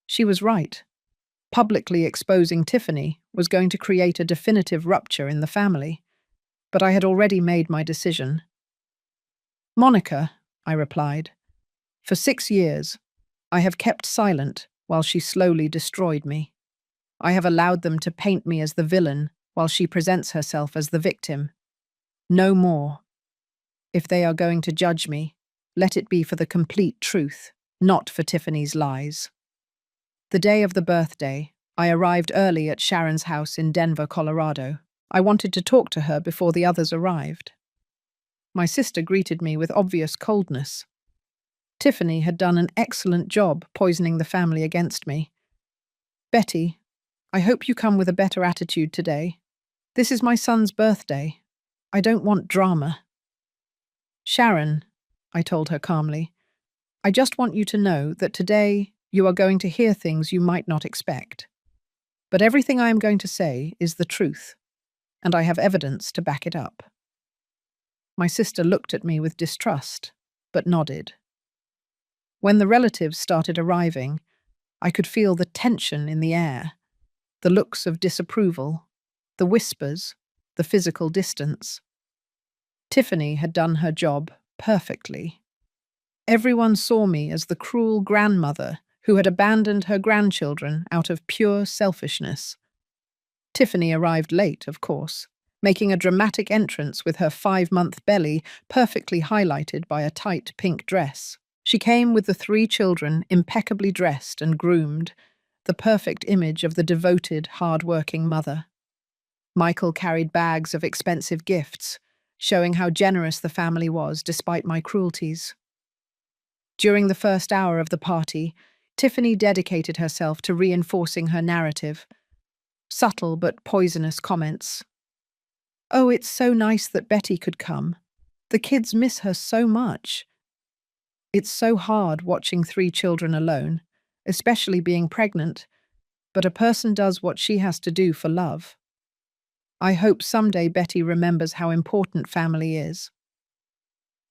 She was right. Publicly exposing Tiffany was going to create a definitive rupture in the family, but I had already made my decision. "Monica," I replied, "for 6 years, I have kept silent while she slowly destroyed me. I have allowed them to paint me as the villain while she presents herself as the victim. No more. If they are going to judge me, let it be for the complete truth, not for Tiffany's lies." The day of the birthday, I arrived early at Sharon's house in Denver, Colorado. I wanted to talk to her before the others arrived. My sister greeted me with obvious coldness. Tiffany had done an excellent job poisoning the family against me. "Betty, I hope you come with a better attitude today. This is my son's birthday. I don't want drama." "Sharon," I told her calmly, "I just want you to know that today you are going to hear things you might not expect. But everything I am going to say is the truth, and I have evidence to back it up." My sister looked at me with distrust, but nodded. When the relatives started arriving, I could feel the tension in the air, the looks of disapproval, the whispers, the physical distance. Tiffany had done her job perfectly. Everyone saw me as the cruel grandmother who had abandoned her grandchildren out of pure selfishness. Tiffany arrived late, of course, making a dramatic entrance with her 5-month belly perfectly highlighted by a tight pink dress. She came with the 3 children impeccably dressed and groomed, the perfect image of the devoted, hard-working mother. Michael carried bags of expensive gifts, showing how generous the family was despite my cruelties. During the first hour of the party, Tiffany dedicated herself to reinforcing her narrative. Subtle but poisonous comments. "Oh, it's so nice that Betty could come. The kids miss her so much. It's so hard watching 3 children alone. especially being pregnant, but a person does what she has to do for love. I hope someday Betty remembers how important family is.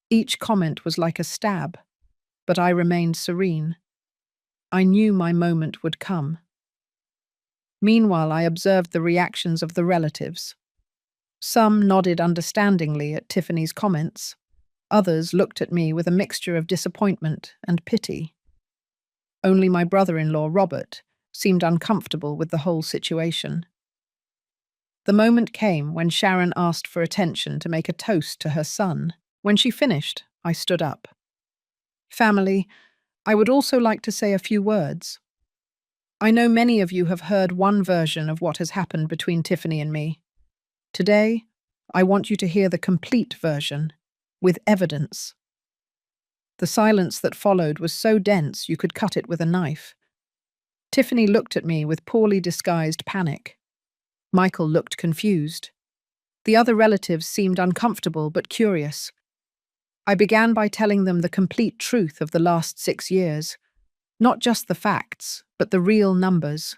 Each comment was like a stab, but I remained serene. I knew my moment would come. Meanwhile, I observed the reactions of the relatives. Some nodded understandingly at Tiffany's comments. Others looked at me with a mixture of disappointment and pity. Only my brother-in-law, Robert, seemed uncomfortable with the whole situation. The moment came when Sharon asked for attention to make a toast to her son. When she finished, I stood up. Family, I would also like to say a few words. I know many of you have heard one version of what has happened between Tiffany and me. Today, I want you to hear the complete version, with evidence. The silence that followed was so dense you could cut it with a knife. Tiffany looked at me with poorly disguised panic. Michael looked confused. The other relatives seemed uncomfortable but curious. I began by telling them the complete truth of the last 6 years. Not just the facts, but the real numbers.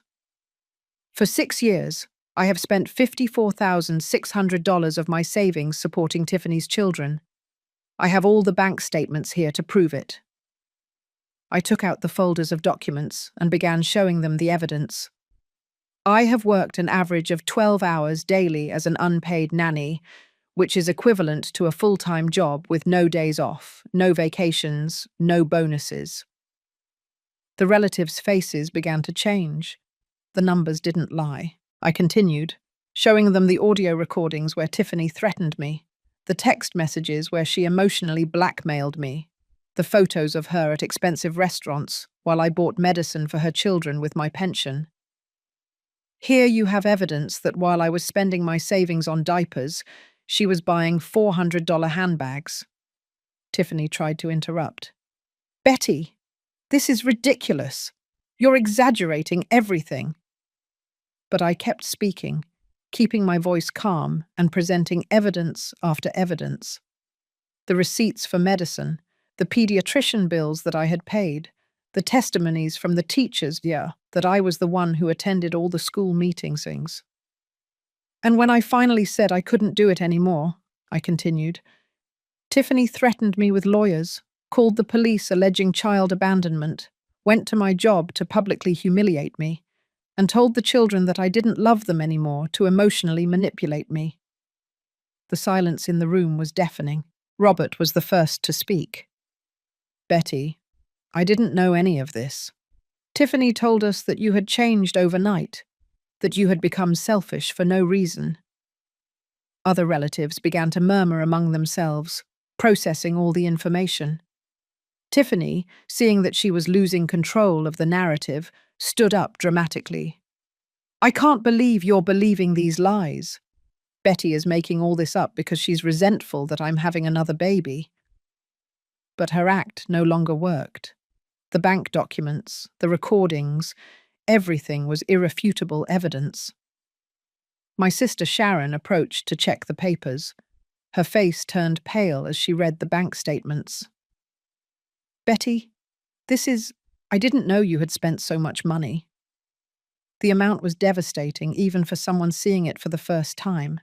For 6 years, I have spent $54,600 of my savings supporting Tiffany's children. I have all the bank statements here to prove it. I took out the folders of documents and began showing them the evidence. I have worked an average of 12 hours daily as an unpaid nanny, which is equivalent to a full-time job with no days off, no vacations, no bonuses. The relatives' faces began to change. The numbers didn't lie. I continued, showing them the audio recordings where Tiffany threatened me, the text messages where she emotionally blackmailed me, the photos of her at expensive restaurants while I bought medicine for her children with my pension. Here you have evidence that while I was spending my savings on diapers, she was buying $400 handbags. Tiffany tried to interrupt. Betty, this is ridiculous. You're exaggerating everything. But I kept speaking, keeping my voice calm and presenting evidence after evidence. The receipts for medicine, the pediatrician bills that I had paid, the testimonies from the teachers, that I was the one who attended all the school meetings. And when I finally said I couldn't do it anymore, I continued, Tiffany threatened me with lawyers, called the police alleging child abandonment, went to my job to publicly humiliate me, and told the children that I didn't love them anymore to emotionally manipulate me. The silence in the room was deafening. Robert was the first to speak. Betty, I didn't know any of this. Tiffany told us that you had changed overnight, that you had become selfish for no reason. Other relatives began to murmur among themselves, processing all the information. Tiffany, seeing that she was losing control of the narrative, stood up dramatically. I can't believe you're believing these lies. Betty is making all this up because she's resentful that I'm having another baby. But her act no longer worked. The bank documents, the recordings, everything was irrefutable evidence. My sister Sharon approached to check the papers. Her face turned pale as she read the bank statements. Betty, I didn't know you had spent so much money. The amount was devastating even for someone seeing it for the first time.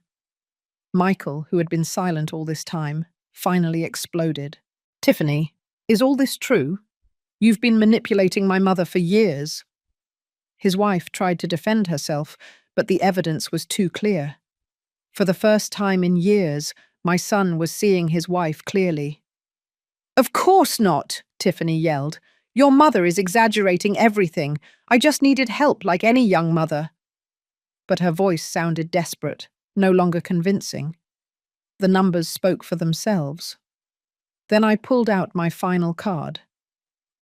Michael, who had been silent all this time, finally exploded. Tiffany, is all this true? You've been manipulating my mother for years. His wife tried to defend herself, but the evidence was too clear. For the first time in years, my son was seeing his wife clearly. Of course not, Tiffany yelled. Your mother is exaggerating everything. I just needed help like any young mother. But her voice sounded desperate, no longer convincing. The numbers spoke for themselves. Then I pulled out my final card.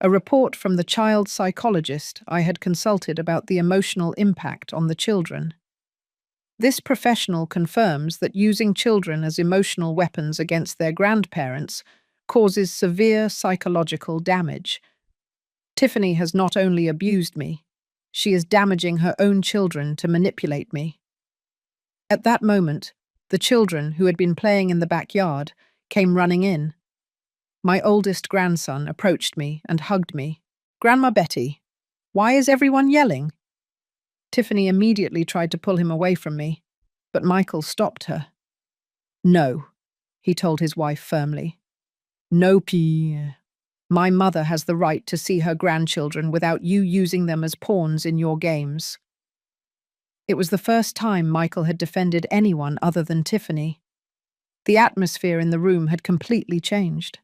A report from the child psychologist I had consulted about the emotional impact on the children. This professional confirms that using children as emotional weapons against their grandparents causes severe psychological damage. Tiffany has not only abused me, she is damaging her own children to manipulate me. At that moment, the children who had been playing in the backyard came running in. My oldest grandson approached me and hugged me. Grandma Betty, Why is everyone yelling? Tiffany immediately tried to pull him away from me, but Michael stopped her. No, he told his wife firmly. No, P. My mother has the right to see her grandchildren without you using them as pawns in your games. It was the first time Michael had defended anyone other than Tiffany. The atmosphere in the room had completely changed.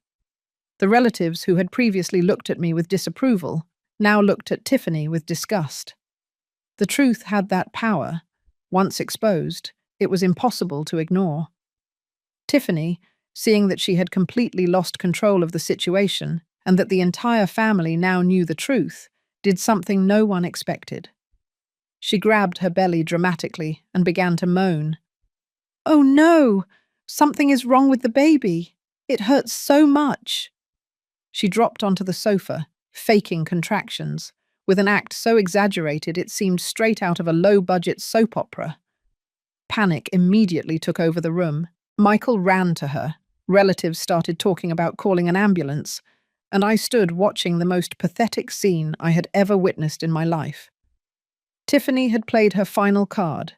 The relatives who had previously looked at me with disapproval now looked at Tiffany with disgust. The truth had that power. Once exposed, it was impossible to ignore. Tiffany, seeing that she had completely lost control of the situation and that the entire family now knew the truth, did something no one expected. She grabbed her belly dramatically and began to moan. "Oh no! Something is wrong with the baby. It hurts so much." She dropped onto the sofa, faking contractions, with an act so exaggerated it seemed straight out of a low-budget soap opera. Panic immediately took over the room. Michael ran to her. Relatives started talking about calling an ambulance, and I stood watching the most pathetic scene I had ever witnessed in my life. Tiffany had played her final card,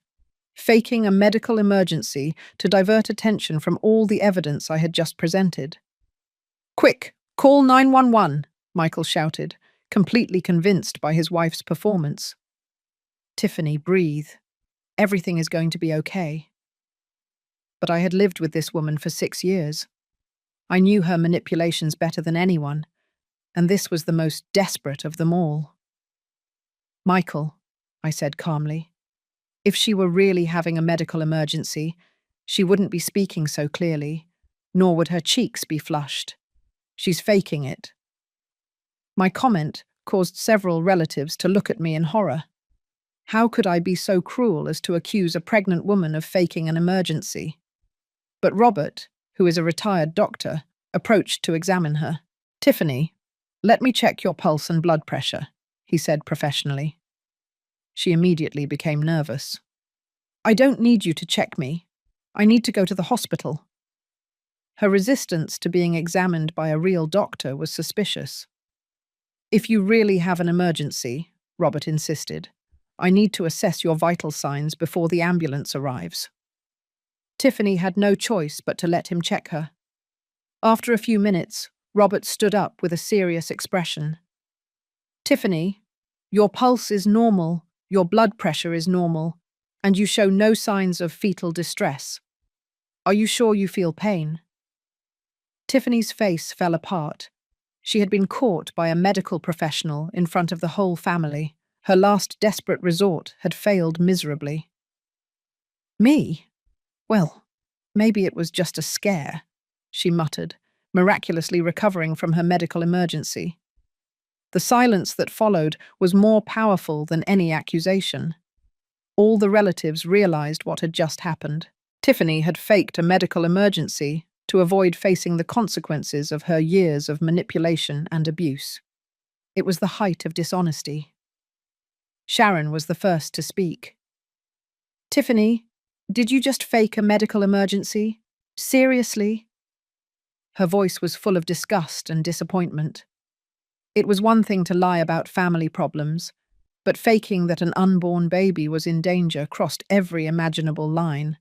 faking a medical emergency to divert attention from all the evidence I had just presented. "Quick, call 911, Michael shouted, completely convinced by his wife's performance. "Tiffany, breathe. Everything is going to be okay." But I had lived with this woman for 6 years. I knew her manipulations better than anyone, and this was the most desperate of them all. "Michael," I said calmly, "if she were really having a medical emergency, she wouldn't be speaking so clearly, nor would her cheeks be flushed. She's faking it." My comment caused several relatives to look at me in horror. How could I be so cruel as to accuse a pregnant woman of faking an emergency? But Robert, who is a retired doctor, approached to examine her. "Tiffany, let me check your pulse and blood pressure," he said professionally. She immediately became nervous. "I don't need you to check me. I need to go to the hospital." Her resistance to being examined by a real doctor was suspicious. "If you really have an emergency," Robert insisted, "I need to assess your vital signs before the ambulance arrives." Tiffany had no choice but to let him check her. After a few minutes, Robert stood up with a serious expression. "Tiffany, your pulse is normal, your blood pressure is normal, and you show no signs of fetal distress. Are you sure you feel pain?" Tiffany's face fell apart. She had been caught by a medical professional in front of the whole family. Her last desperate resort had failed miserably. "Me? Well, maybe it was just a scare," she muttered, miraculously recovering from her medical emergency. The silence that followed was more powerful than any accusation. All the relatives realized what had just happened. Tiffany had faked a medical emergency to avoid facing the consequences of her years of manipulation and abuse. It was the height of dishonesty. Sharon was the first to speak. "Tiffany, did you just fake a medical emergency? Seriously?" Her voice was full of disgust and disappointment. It was one thing to lie about family problems, but faking that an unborn baby was in danger crossed every imaginable line.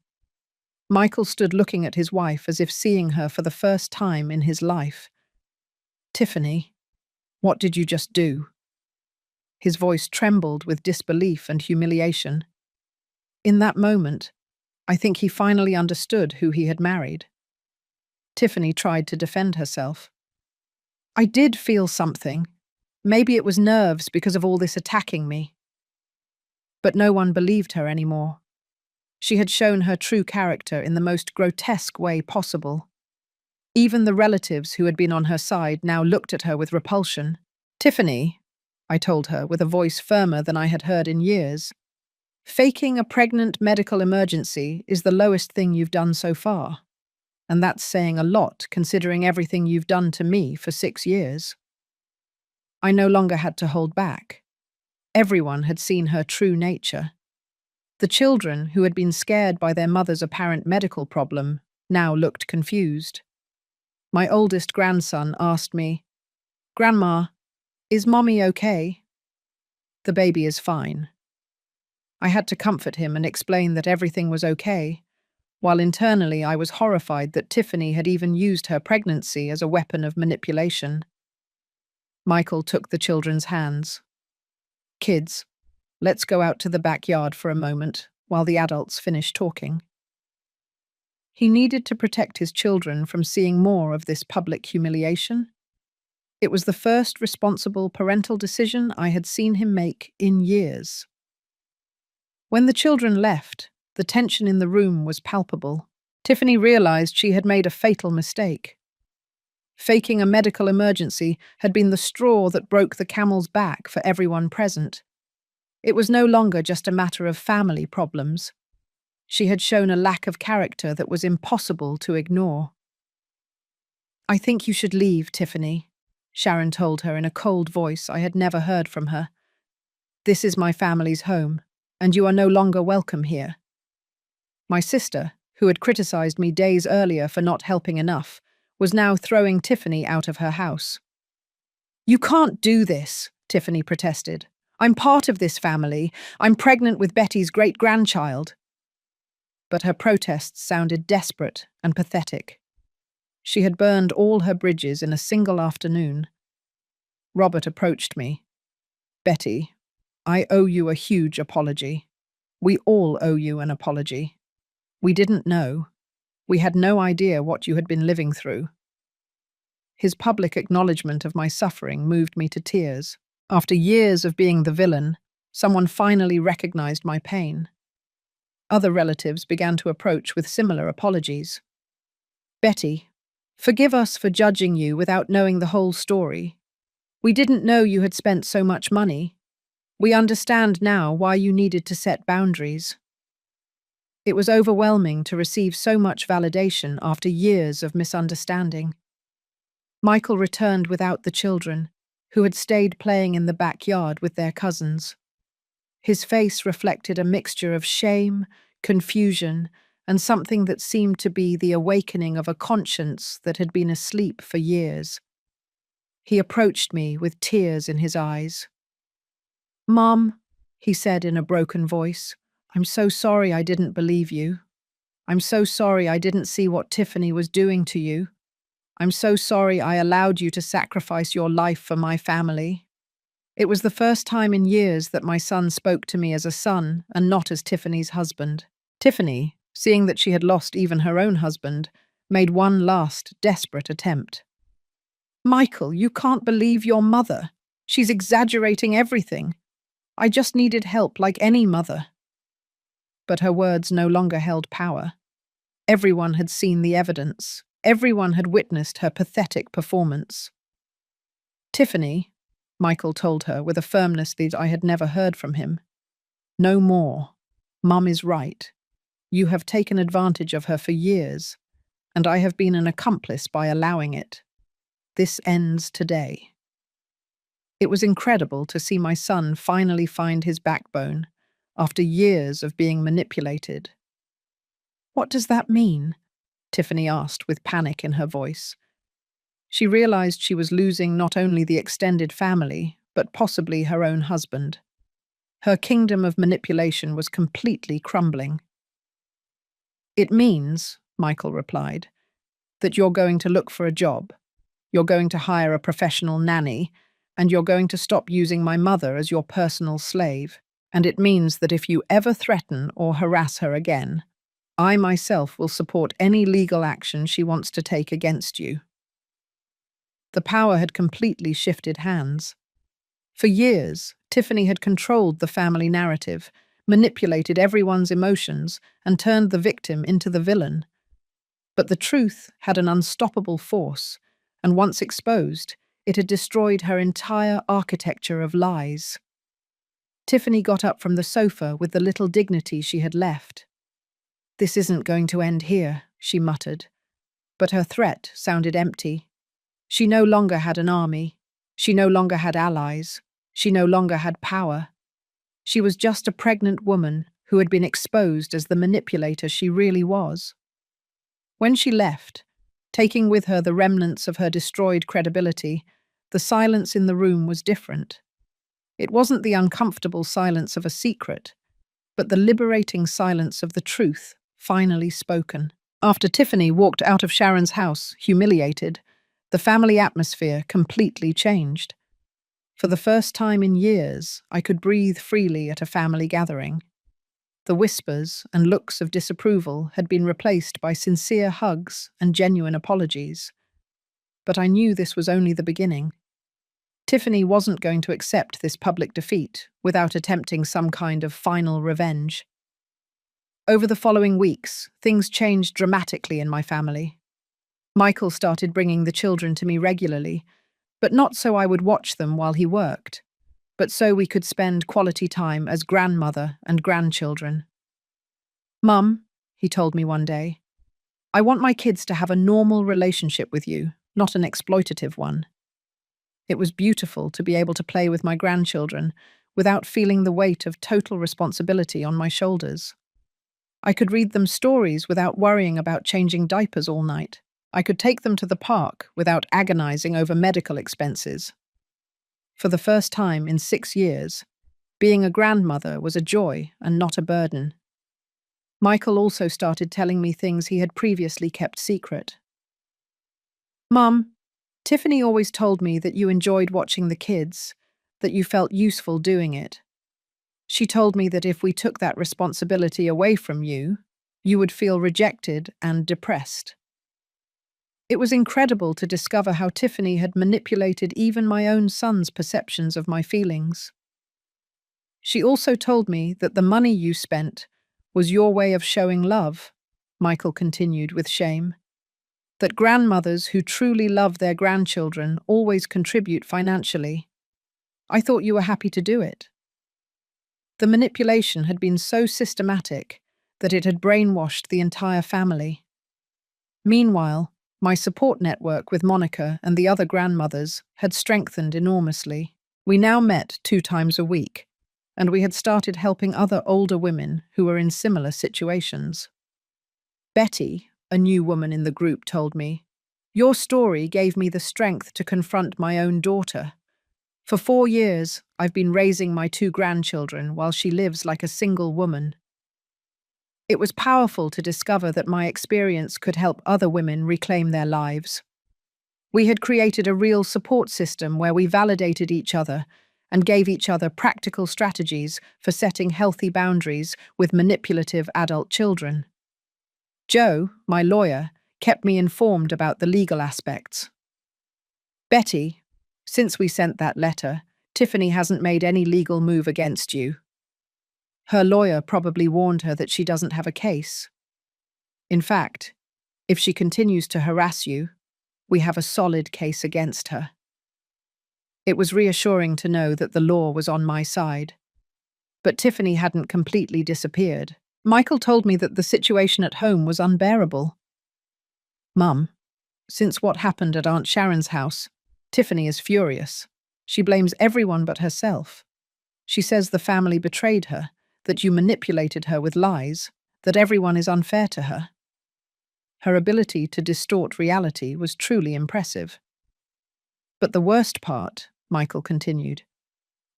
Michael stood looking at his wife as if seeing her for the first time in his life. "Tiffany, what did you just do?" His voice trembled with disbelief and humiliation. In that moment, I think he finally understood who he had married. Tiffany tried to defend herself. "I did feel something. Maybe it was nerves because of all this attacking me." But no one believed her anymore. She had shown her true character in the most grotesque way possible. Even the relatives who had been on her side now looked at her with repulsion. "Tiffany," I told her with a voice firmer than I had heard in years, "faking a pregnant medical emergency is the lowest thing you've done so far. And that's saying a lot considering everything you've done to me for 6 years." I no longer had to hold back. Everyone had seen her true nature. The children, who had been scared by their mother's apparent medical problem, now looked confused. My oldest grandson asked me, "Grandma, is Mommy okay?" The baby is fine. I had to comfort him and explain that everything was okay, while internally I was horrified that Tiffany had even used her pregnancy as a weapon of manipulation. Michael took the children's hands. Kids, let's go out to the backyard for a moment while the adults finish talking. He needed to protect his children from seeing more of this public humiliation. It was the first responsible parental decision I had seen him make in years. When the children left, the tension in the room was palpable. Tiffany realized she had made a fatal mistake. Faking a medical emergency had been the straw that broke the camel's back for everyone present. It was no longer just a matter of family problems. She had shown a lack of character that was impossible to ignore. "I think you should leave, Tiffany," Sharon told her in a cold voice I had never heard from her. "This is my family's home, and you are no longer welcome here." My sister, who had criticized me days earlier for not helping enough, was now throwing Tiffany out of her house. "You can't do this," Tiffany protested. "I'm part of this family. I'm pregnant with Betty's great-grandchild." But her protests sounded desperate and pathetic. She had burned all her bridges in a single afternoon. Robert approached me. "Betty, I owe you a huge apology. We all owe you an apology. We didn't know. We had no idea what you had been living through." His public acknowledgement of my suffering moved me to tears. After years of being the villain, someone finally recognized my pain. Other relatives began to approach with similar apologies. "Betty, forgive us for judging you without knowing the whole story. We didn't know you had spent so much money. We understand now why you needed to set boundaries." It was overwhelming to receive so much validation after years of misunderstanding. Michael returned without the children, who had stayed playing in the backyard with their cousins. His face reflected a mixture of shame, confusion, and something that seemed to be the awakening of a conscience that had been asleep for years. He approached me with tears in his eyes. "Mom," he said in a broken voice, "I'm so sorry I didn't believe you. I'm so sorry I didn't see what Tiffany was doing to you. I'm so sorry I allowed you to sacrifice your life for my family." It was the first time in years that my son spoke to me as a son and not as Tiffany's husband. Tiffany, seeing that she had lost even her own husband, made one last desperate attempt. "Michael, you can't believe your mother. She's exaggerating everything. I just needed help like any mother." But her words no longer held power. Everyone had seen the evidence. Everyone had witnessed her pathetic performance. "Tiffany," Michael told her with a firmness that I had never heard from him, "no more. Mum is right. You have taken advantage of her for years, and I have been an accomplice by allowing it. This ends today." It was incredible to see my son finally find his backbone after years of being manipulated. "What does that mean?" Tiffany asked with panic in her voice. She realized she was losing not only the extended family, but possibly her own husband. Her kingdom of manipulation was completely crumbling. "It means," Michael replied, "that you're going to look for a job, you're going to hire a professional nanny, and you're going to stop using my mother as your personal slave. And it means that if you ever threaten or harass her again, I myself will support any legal action she wants to take against you." The power had completely shifted hands. For years, Tiffany had controlled the family narrative, manipulated everyone's emotions, and turned the victim into the villain. But the truth had an unstoppable force, and once exposed, it had destroyed her entire architecture of lies. Tiffany got up from the sofa with the little dignity she had left. "This isn't going to end here," she muttered. But her threat sounded empty. She no longer had an army. She no longer had allies. She no longer had power. She was just a pregnant woman who had been exposed as the manipulator she really was. When she left, taking with her the remnants of her destroyed credibility, the silence in the room was different. It wasn't the uncomfortable silence of a secret, but the liberating silence of the truth, finally spoken. After Tiffany walked out of Sharon's house, humiliated, the family atmosphere completely changed. For the first time in years, I could breathe freely at a family gathering. The whispers and looks of disapproval had been replaced by sincere hugs and genuine apologies. But I knew this was only the beginning. Tiffany wasn't going to accept this public defeat without attempting some kind of final revenge. Over the following weeks, things changed dramatically in my family. Michael started bringing the children to me regularly, but not so I would watch them while he worked, but so we could spend quality time as grandmother and grandchildren. "Mum," he told me one day, "I want my kids to have a normal relationship with you, not an exploitative one." It was beautiful to be able to play with my grandchildren without feeling the weight of total responsibility on my shoulders. I could read them stories without worrying about changing diapers all night. I could take them to the park without agonizing over medical expenses. For the first time in 6 years, being a grandmother was a joy and not a burden. Michael also started telling me things he had previously kept secret. "Mum, Tiffany always told me that you enjoyed watching the kids, that you felt useful doing it. She told me that if we took that responsibility away from you, you would feel rejected and depressed." It was incredible to discover how Tiffany had manipulated even my own son's perceptions of my feelings. "She also told me that the money you spent was your way of showing love," Michael continued with shame. "That grandmothers who truly love their grandchildren always contribute financially. I thought you were happy to do it." The manipulation had been so systematic that it had brainwashed the entire family. Meanwhile, my support network with Monica and the other grandmothers had strengthened enormously. We now met 2 times a week, and we had started helping other older women who were in similar situations. Betty, a new woman in the group, told me, "Your story gave me the strength to confront my own daughter. For 4 years, I've been raising my 2 grandchildren while she lives like a single woman." It was powerful to discover that my experience could help other women reclaim their lives. We had created a real support system where we validated each other and gave each other practical strategies for setting healthy boundaries with manipulative adult children. Joe, my lawyer, kept me informed about the legal aspects. "Betty, since we sent that letter, Tiffany hasn't made any legal move against you. Her lawyer probably warned her that she doesn't have a case. In fact, if she continues to harass you, we have a solid case against her." It was reassuring to know that the law was on my side. But Tiffany hadn't completely disappeared. Michael told me that the situation at home was unbearable. "Mum, since what happened at Aunt Sharon's house, Tiffany is furious. She blames everyone but herself. She says the family betrayed her, that you manipulated her with lies, that everyone is unfair to her." Her ability to distort reality was truly impressive. "But the worst part," Michael continued,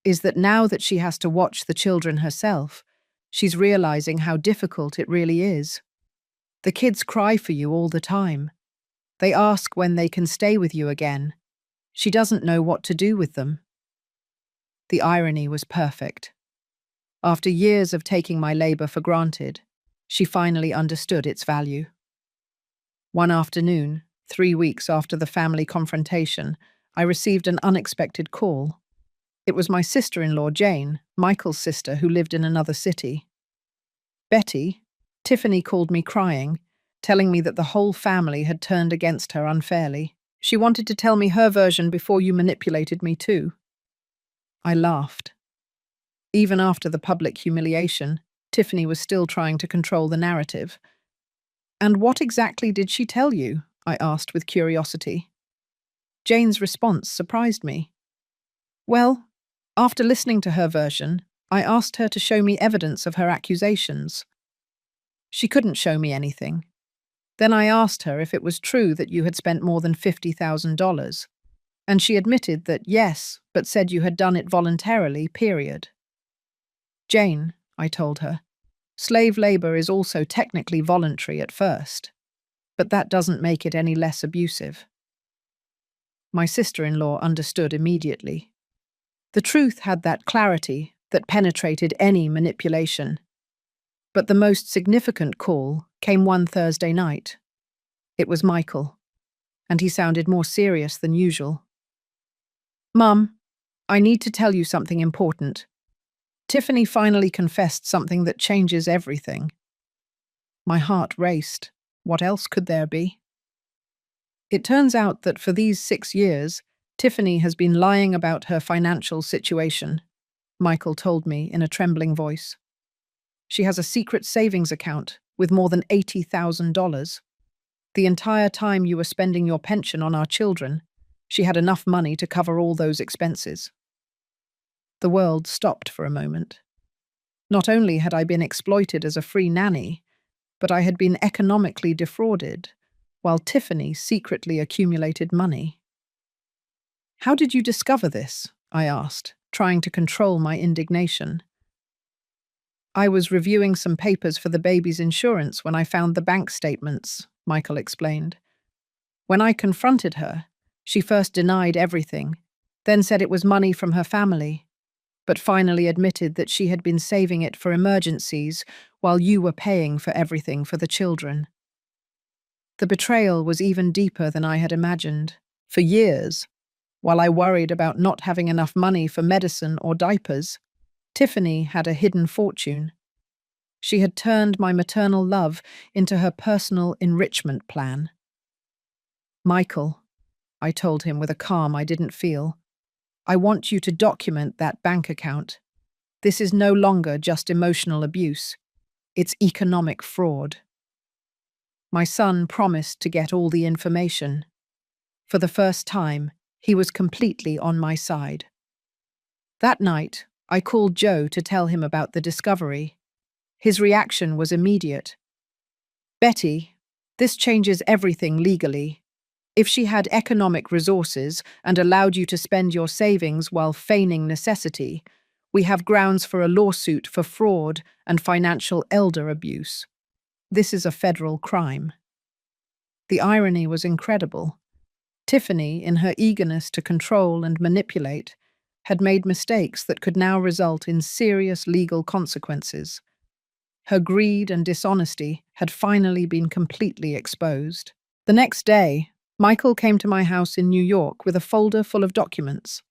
"is that now that she has to watch the children herself, she's realizing how difficult it really is. The kids cry for you all the time. They ask when they can stay with you again. She doesn't know what to do with them." The irony was perfect. After years of taking my labor for granted, she finally understood its value. One afternoon, 3 weeks after the family confrontation, I received an unexpected call. It was my sister-in-law, Jane, Michael's sister, who lived in another city. "Betty," Tiffany called me crying, telling me that the whole family had turned against her unfairly. "She wanted to tell me her version before you manipulated me too." I laughed. Even after the public humiliation, Tiffany was still trying to control the narrative. "And what exactly did she tell you?" I asked with curiosity. Jane's response surprised me. "Well, after listening to her version, I asked her to show me evidence of her accusations. She couldn't show me anything. Then I asked her if it was true that you had spent more than $50,000, And she admitted that yes, but said you had done it voluntarily, period. Jane, I told her, slave labor is also technically voluntary at first, but that doesn't make it any less abusive. My sister-in-law understood immediately. The truth had that clarity that penetrated any manipulation. But the most significant call came one Thursday night. It was Michael, and he sounded more serious than usual. "Mum, I need to tell you something important. Tiffany finally confessed something that changes everything." My heart raced. What else could there be? It turns out that for these 6 years, Tiffany has been lying about her financial situation, Michael told me in a trembling voice. She has a secret savings account with more than $80,000. The entire time you were spending your pension on our children, she had enough money to cover all those expenses. The world stopped for a moment. Not only had I been exploited as a free nanny, but I had been economically defrauded, while Tiffany secretly accumulated money. "How did you discover this?" I asked, trying to control my indignation. "I was reviewing some papers for the baby's insurance when I found the bank statements," Michael explained. "When I confronted her, she first denied everything, then said it was money from her family, but finally admitted that she had been saving it for emergencies while you were paying for everything for the children." The betrayal was even deeper than I had imagined. For years, while I worried about not having enough money for medicine or diapers, Tiffany had a hidden fortune. She had turned my maternal love into her personal enrichment plan. "Michael," I told him with a calm I didn't feel, "I want you to document that bank account. This is no longer just emotional abuse. It's economic fraud." My son promised to get all the information. For the first time, he was completely on my side. That night, I called Joe to tell him about the discovery. His reaction was immediate. "Betty, this changes everything legally. If she had economic resources and allowed you to spend your savings while feigning necessity, we have grounds for a lawsuit for fraud and financial elder abuse. This is a federal crime." The irony was incredible. Tiffany, in her eagerness to control and manipulate, had made mistakes that could now result in serious legal consequences. Her greed and dishonesty had finally been completely exposed. The next day, Michael came to my house in New York with a folder full of documents.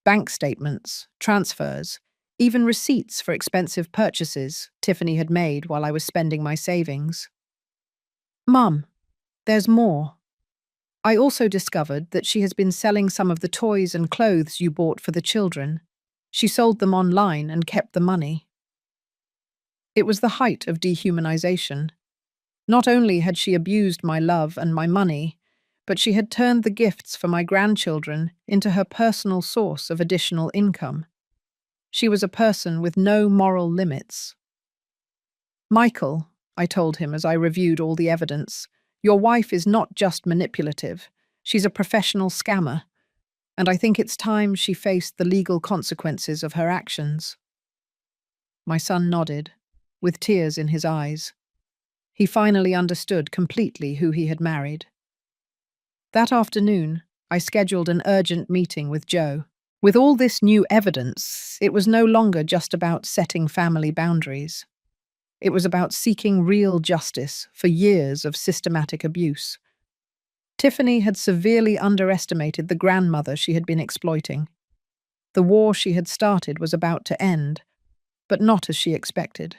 Bank statements, transfers, even receipts for expensive purchases Tiffany had made while I was spending my savings. "Mum, there's more. I also discovered that she has been selling some of the toys and clothes you bought for the children. She sold them online and kept the money." It was the height of dehumanization. Not only had she abused my love and my money, but she had turned the gifts for my grandchildren into her personal source of additional income. She was a person with no moral limits. "Michael," I told him as I reviewed all the evidence, "your wife is not just manipulative. She's a professional scammer, and I think it's time she faced the legal consequences of her actions." My son nodded, with tears in his eyes. He finally understood completely who he had married. That afternoon, I scheduled an urgent meeting with Joe. With all this new evidence, it was no longer just about setting family boundaries. It was about seeking real justice for years of systematic abuse. Tiffany had severely underestimated the grandmother she had been exploiting. The war she had started was about to end, but not as she expected.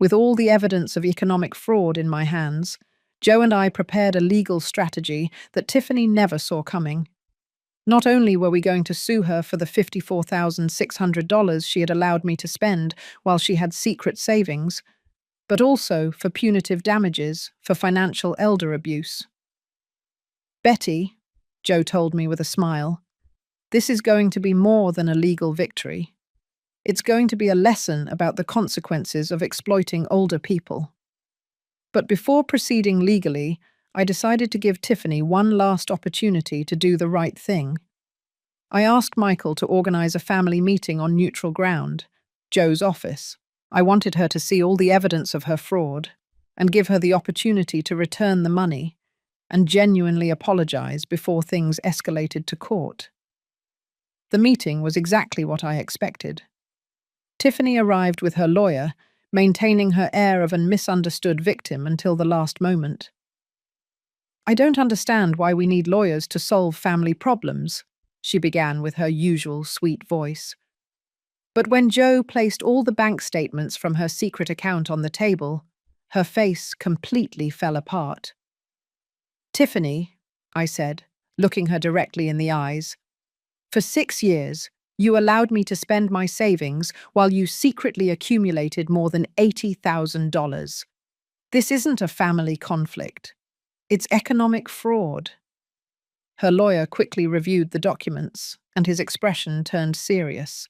With all the evidence of economic fraud in my hands, Joe and I prepared a legal strategy that Tiffany never saw coming. Not only were we going to sue her for the $54,600 she had allowed me to spend while she had secret savings, but also for punitive damages for financial elder abuse. "Betty," Joe told me with a smile, "this is going to be more than a legal victory. It's going to be a lesson about the consequences of exploiting older people. But before proceeding legally, I decided to give Tiffany one last opportunity to do the right thing. I asked Michael to organize a family meeting on neutral ground, Joe's office. I wanted her to see all the evidence of her fraud and give her the opportunity to return the money and genuinely apologize before things escalated to court. The meeting was exactly what I expected. Tiffany arrived with her lawyer, maintaining her air of a misunderstood victim until the last moment. "I don't understand why we need lawyers to solve family problems," she began with her usual sweet voice. But when Joe placed all the bank statements from her secret account on the table, her face completely fell apart. "Tiffany," I said, looking her directly in the eyes, "for 6 years, you allowed me to spend my savings while you secretly accumulated more than $80,000. This isn't a family conflict. It's economic fraud." Her lawyer quickly reviewed the documents, and his expression turned serious.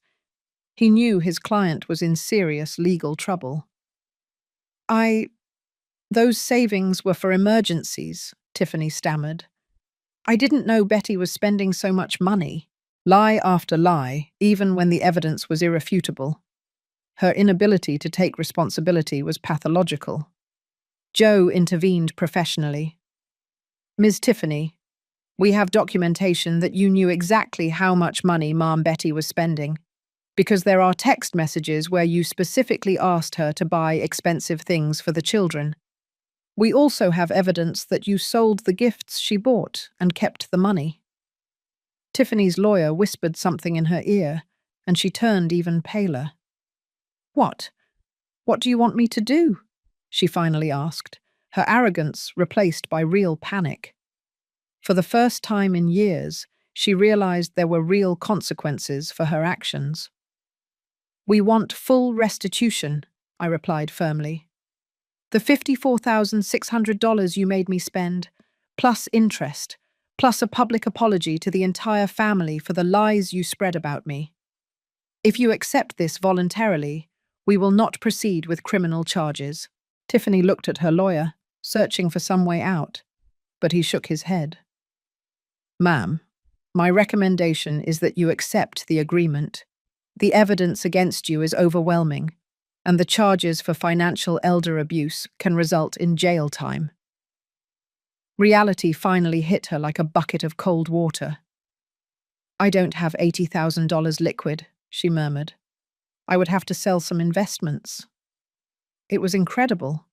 He knew his client was in serious legal trouble. Those savings were for emergencies," Tiffany stammered. "I didn't know Betty was spending so much money." Lie after lie, even when the evidence was irrefutable. Her inability to take responsibility was pathological. Joe intervened professionally. "Ms. Tiffany, we have documentation that you knew exactly how much money Mom Betty was spending, because there are text messages where you specifically asked her to buy expensive things for the children. We also have evidence that you sold the gifts she bought and kept the money." Tiffany's lawyer whispered something in her ear, and she turned even paler. "What? What do you want me to do?" she finally asked, her arrogance replaced by real panic. For the first time in years, she realized there were real consequences for her actions. "We want full restitution," I replied firmly. "The $54,600 you made me spend, plus interest, plus a public apology to the entire family for the lies you spread about me. If you accept this voluntarily, we will not proceed with criminal charges." Tiffany looked at her lawyer, searching for some way out, but he shook his head. "Ma'am, my recommendation is that you accept the agreement. The evidence against you is overwhelming, and the charges for financial elder abuse can result in jail time." Reality finally hit her like a bucket of cold water. "I don't have $80,000 liquid," she murmured. "I would have to sell some investments." It was incredible.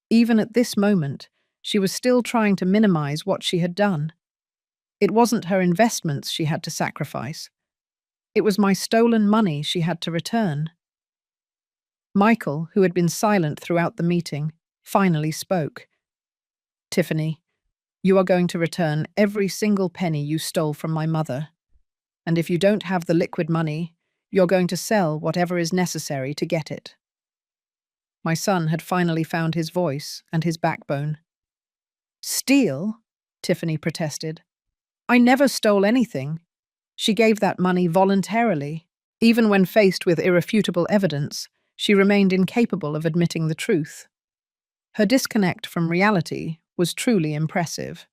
Even at this moment, she was still trying to minimize what she had done. It wasn't her investments she had to sacrifice. It was my stolen money she had to return. Michael, who had been silent throughout the meeting, finally spoke. "Tiffany, you are going to return every single penny you stole from my mother. And if you don't have the liquid money, you're going to sell whatever is necessary to get it." My son had finally found his voice and his backbone. "Steal?" Tiffany protested. "I never stole anything. She gave that money voluntarily." Even when faced with irrefutable evidence, she remained incapable of admitting the truth. Her disconnect from reality was truly impressive.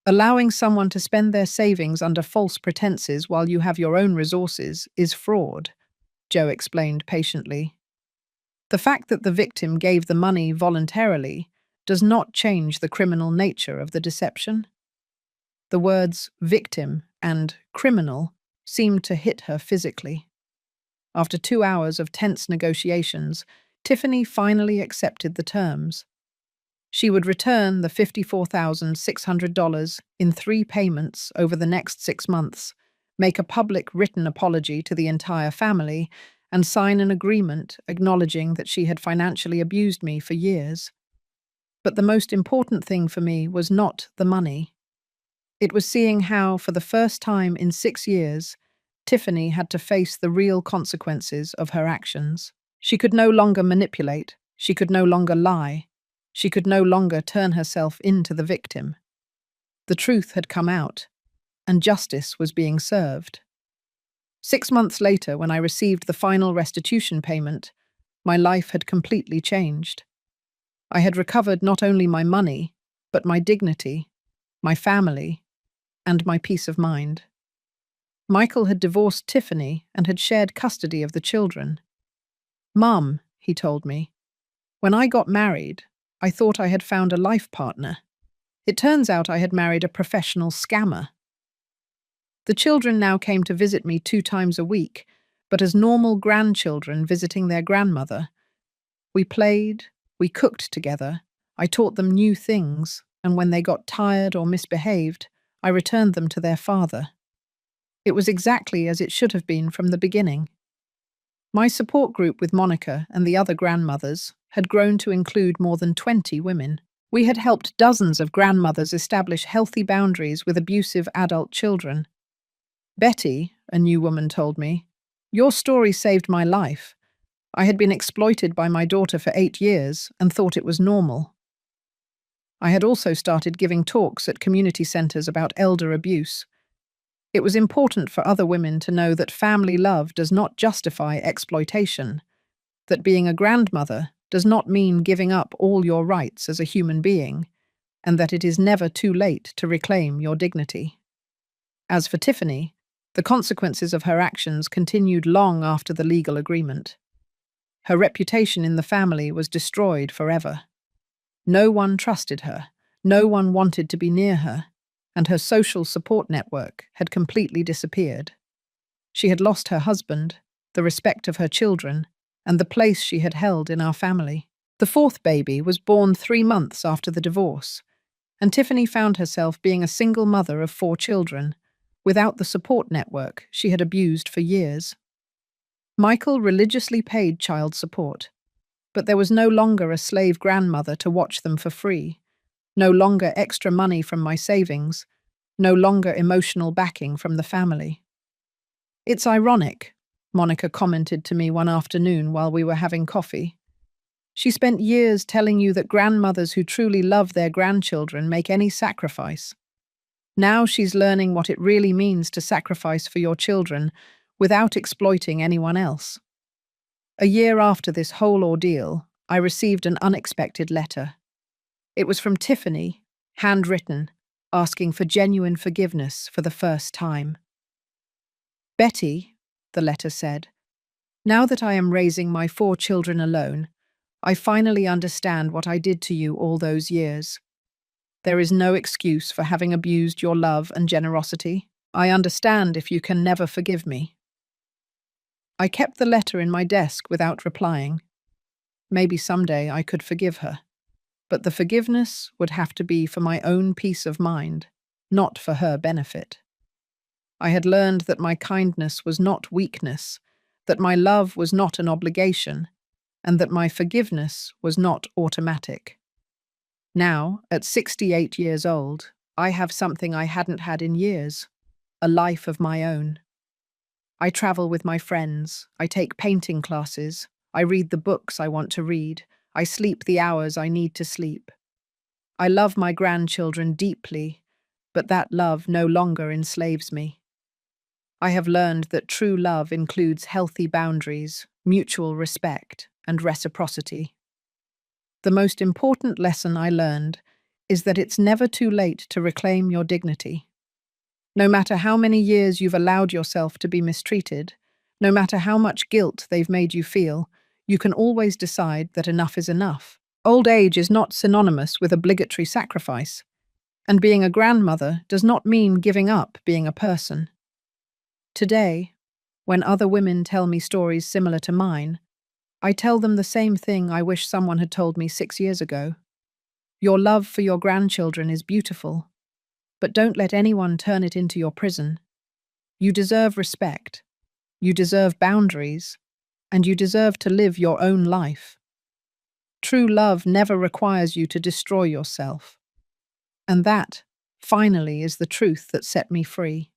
Allowing someone to spend their savings under false pretenses while you have your own resources is fraud, Joe explained patiently. The fact that the victim gave the money voluntarily does not change the criminal nature of the deception. The words victim and criminal seemed to hit her physically. After 2 hours of tense negotiations, Tiffany finally accepted the terms. She would return the $54,600 in 3 payments over the next 6 months, make a public written apology to the entire family, and sign an agreement acknowledging that she had financially abused me for years. But the most important thing for me was not the money. It was seeing how, for the first time in 6 years, Tiffany had to face the real consequences of her actions. She could no longer manipulate. She could no longer lie. She could no longer turn herself into the victim. The truth had come out, and justice was being served. 6 months later, when I received the final restitution payment, my life had completely changed. I had recovered not only my money, but my dignity, my family, and my peace of mind. Michael had divorced Tiffany and had shared custody of the children. "Mum," he told me, "when I got married, I thought I had found a life partner. It turns out I had married a professional scammer." The children now came to visit me 2 times a week, but as normal grandchildren visiting their grandmother. We played, we cooked together, I taught them new things, and when they got tired or misbehaved, I returned them to their father. It was exactly as it should have been from the beginning. My support group with Monica and the other grandmothers had grown to include more than 20 women. We had helped dozens of grandmothers establish healthy boundaries with abusive adult children. "Betty," a new woman told me, "your story saved my life. I had been exploited by my daughter for 8 years and thought it was normal." I had also started giving talks at community centers about elder abuse. It was important for other women to know that family love does not justify exploitation, that being a grandmother does not mean giving up all your rights as a human being, and that it is never too late to reclaim your dignity. As for Tiffany, the consequences of her actions continued long after the legal agreement. Her reputation in the family was destroyed forever. No one trusted her, no one wanted to be near her, and her social support network had completely disappeared. She had lost her husband, the respect of her children, and the place she had held in our family. The 4th baby was born 3 months after the divorce, and Tiffany found herself being a single mother of 4 children, without the support network she had abused for years. Michael religiously paid child support, but there was no longer a slave grandmother to watch them for free, no longer extra money from my savings, no longer emotional backing from the family. "It's ironic," Monica commented to me one afternoon while we were having coffee. "She spent years telling you that grandmothers who truly love their grandchildren make any sacrifice. Now she's learning what it really means to sacrifice for your children without exploiting anyone else." A year after this whole ordeal, I received an unexpected letter. It was from Tiffany, handwritten, asking for genuine forgiveness for the first time. "Betty," the letter said, "now that I am raising my 4 children alone, I finally understand what I did to you all those years. There is no excuse for having abused your love and generosity. I understand if you can never forgive me." I kept the letter in my desk without replying. Maybe someday I could forgive her, but the forgiveness would have to be for my own peace of mind, not for her benefit. I had learned that my kindness was not weakness, that my love was not an obligation, and that my forgiveness was not automatic. Now, at 68 years old, I have something I hadn't had in years, a life of my own. I travel with my friends, I take painting classes, I read the books I want to read, I sleep the hours I need to sleep. I love my grandchildren deeply, but that love no longer enslaves me. I have learned that true love includes healthy boundaries, mutual respect, and reciprocity. The most important lesson I learned is that it's never too late to reclaim your dignity. No matter how many years you've allowed yourself to be mistreated, no matter how much guilt they've made you feel, you can always decide that enough is enough. Old age is not synonymous with obligatory sacrifice, and being a grandmother does not mean giving up being a person. Today, when other women tell me stories similar to mine, I tell them the same thing I wish someone had told me 6 years ago. Your love for your grandchildren is beautiful, but don't let anyone turn it into your prison. You deserve respect, you deserve boundaries, and you deserve to live your own life. True love never requires you to destroy yourself. And that, finally, is the truth that set me free.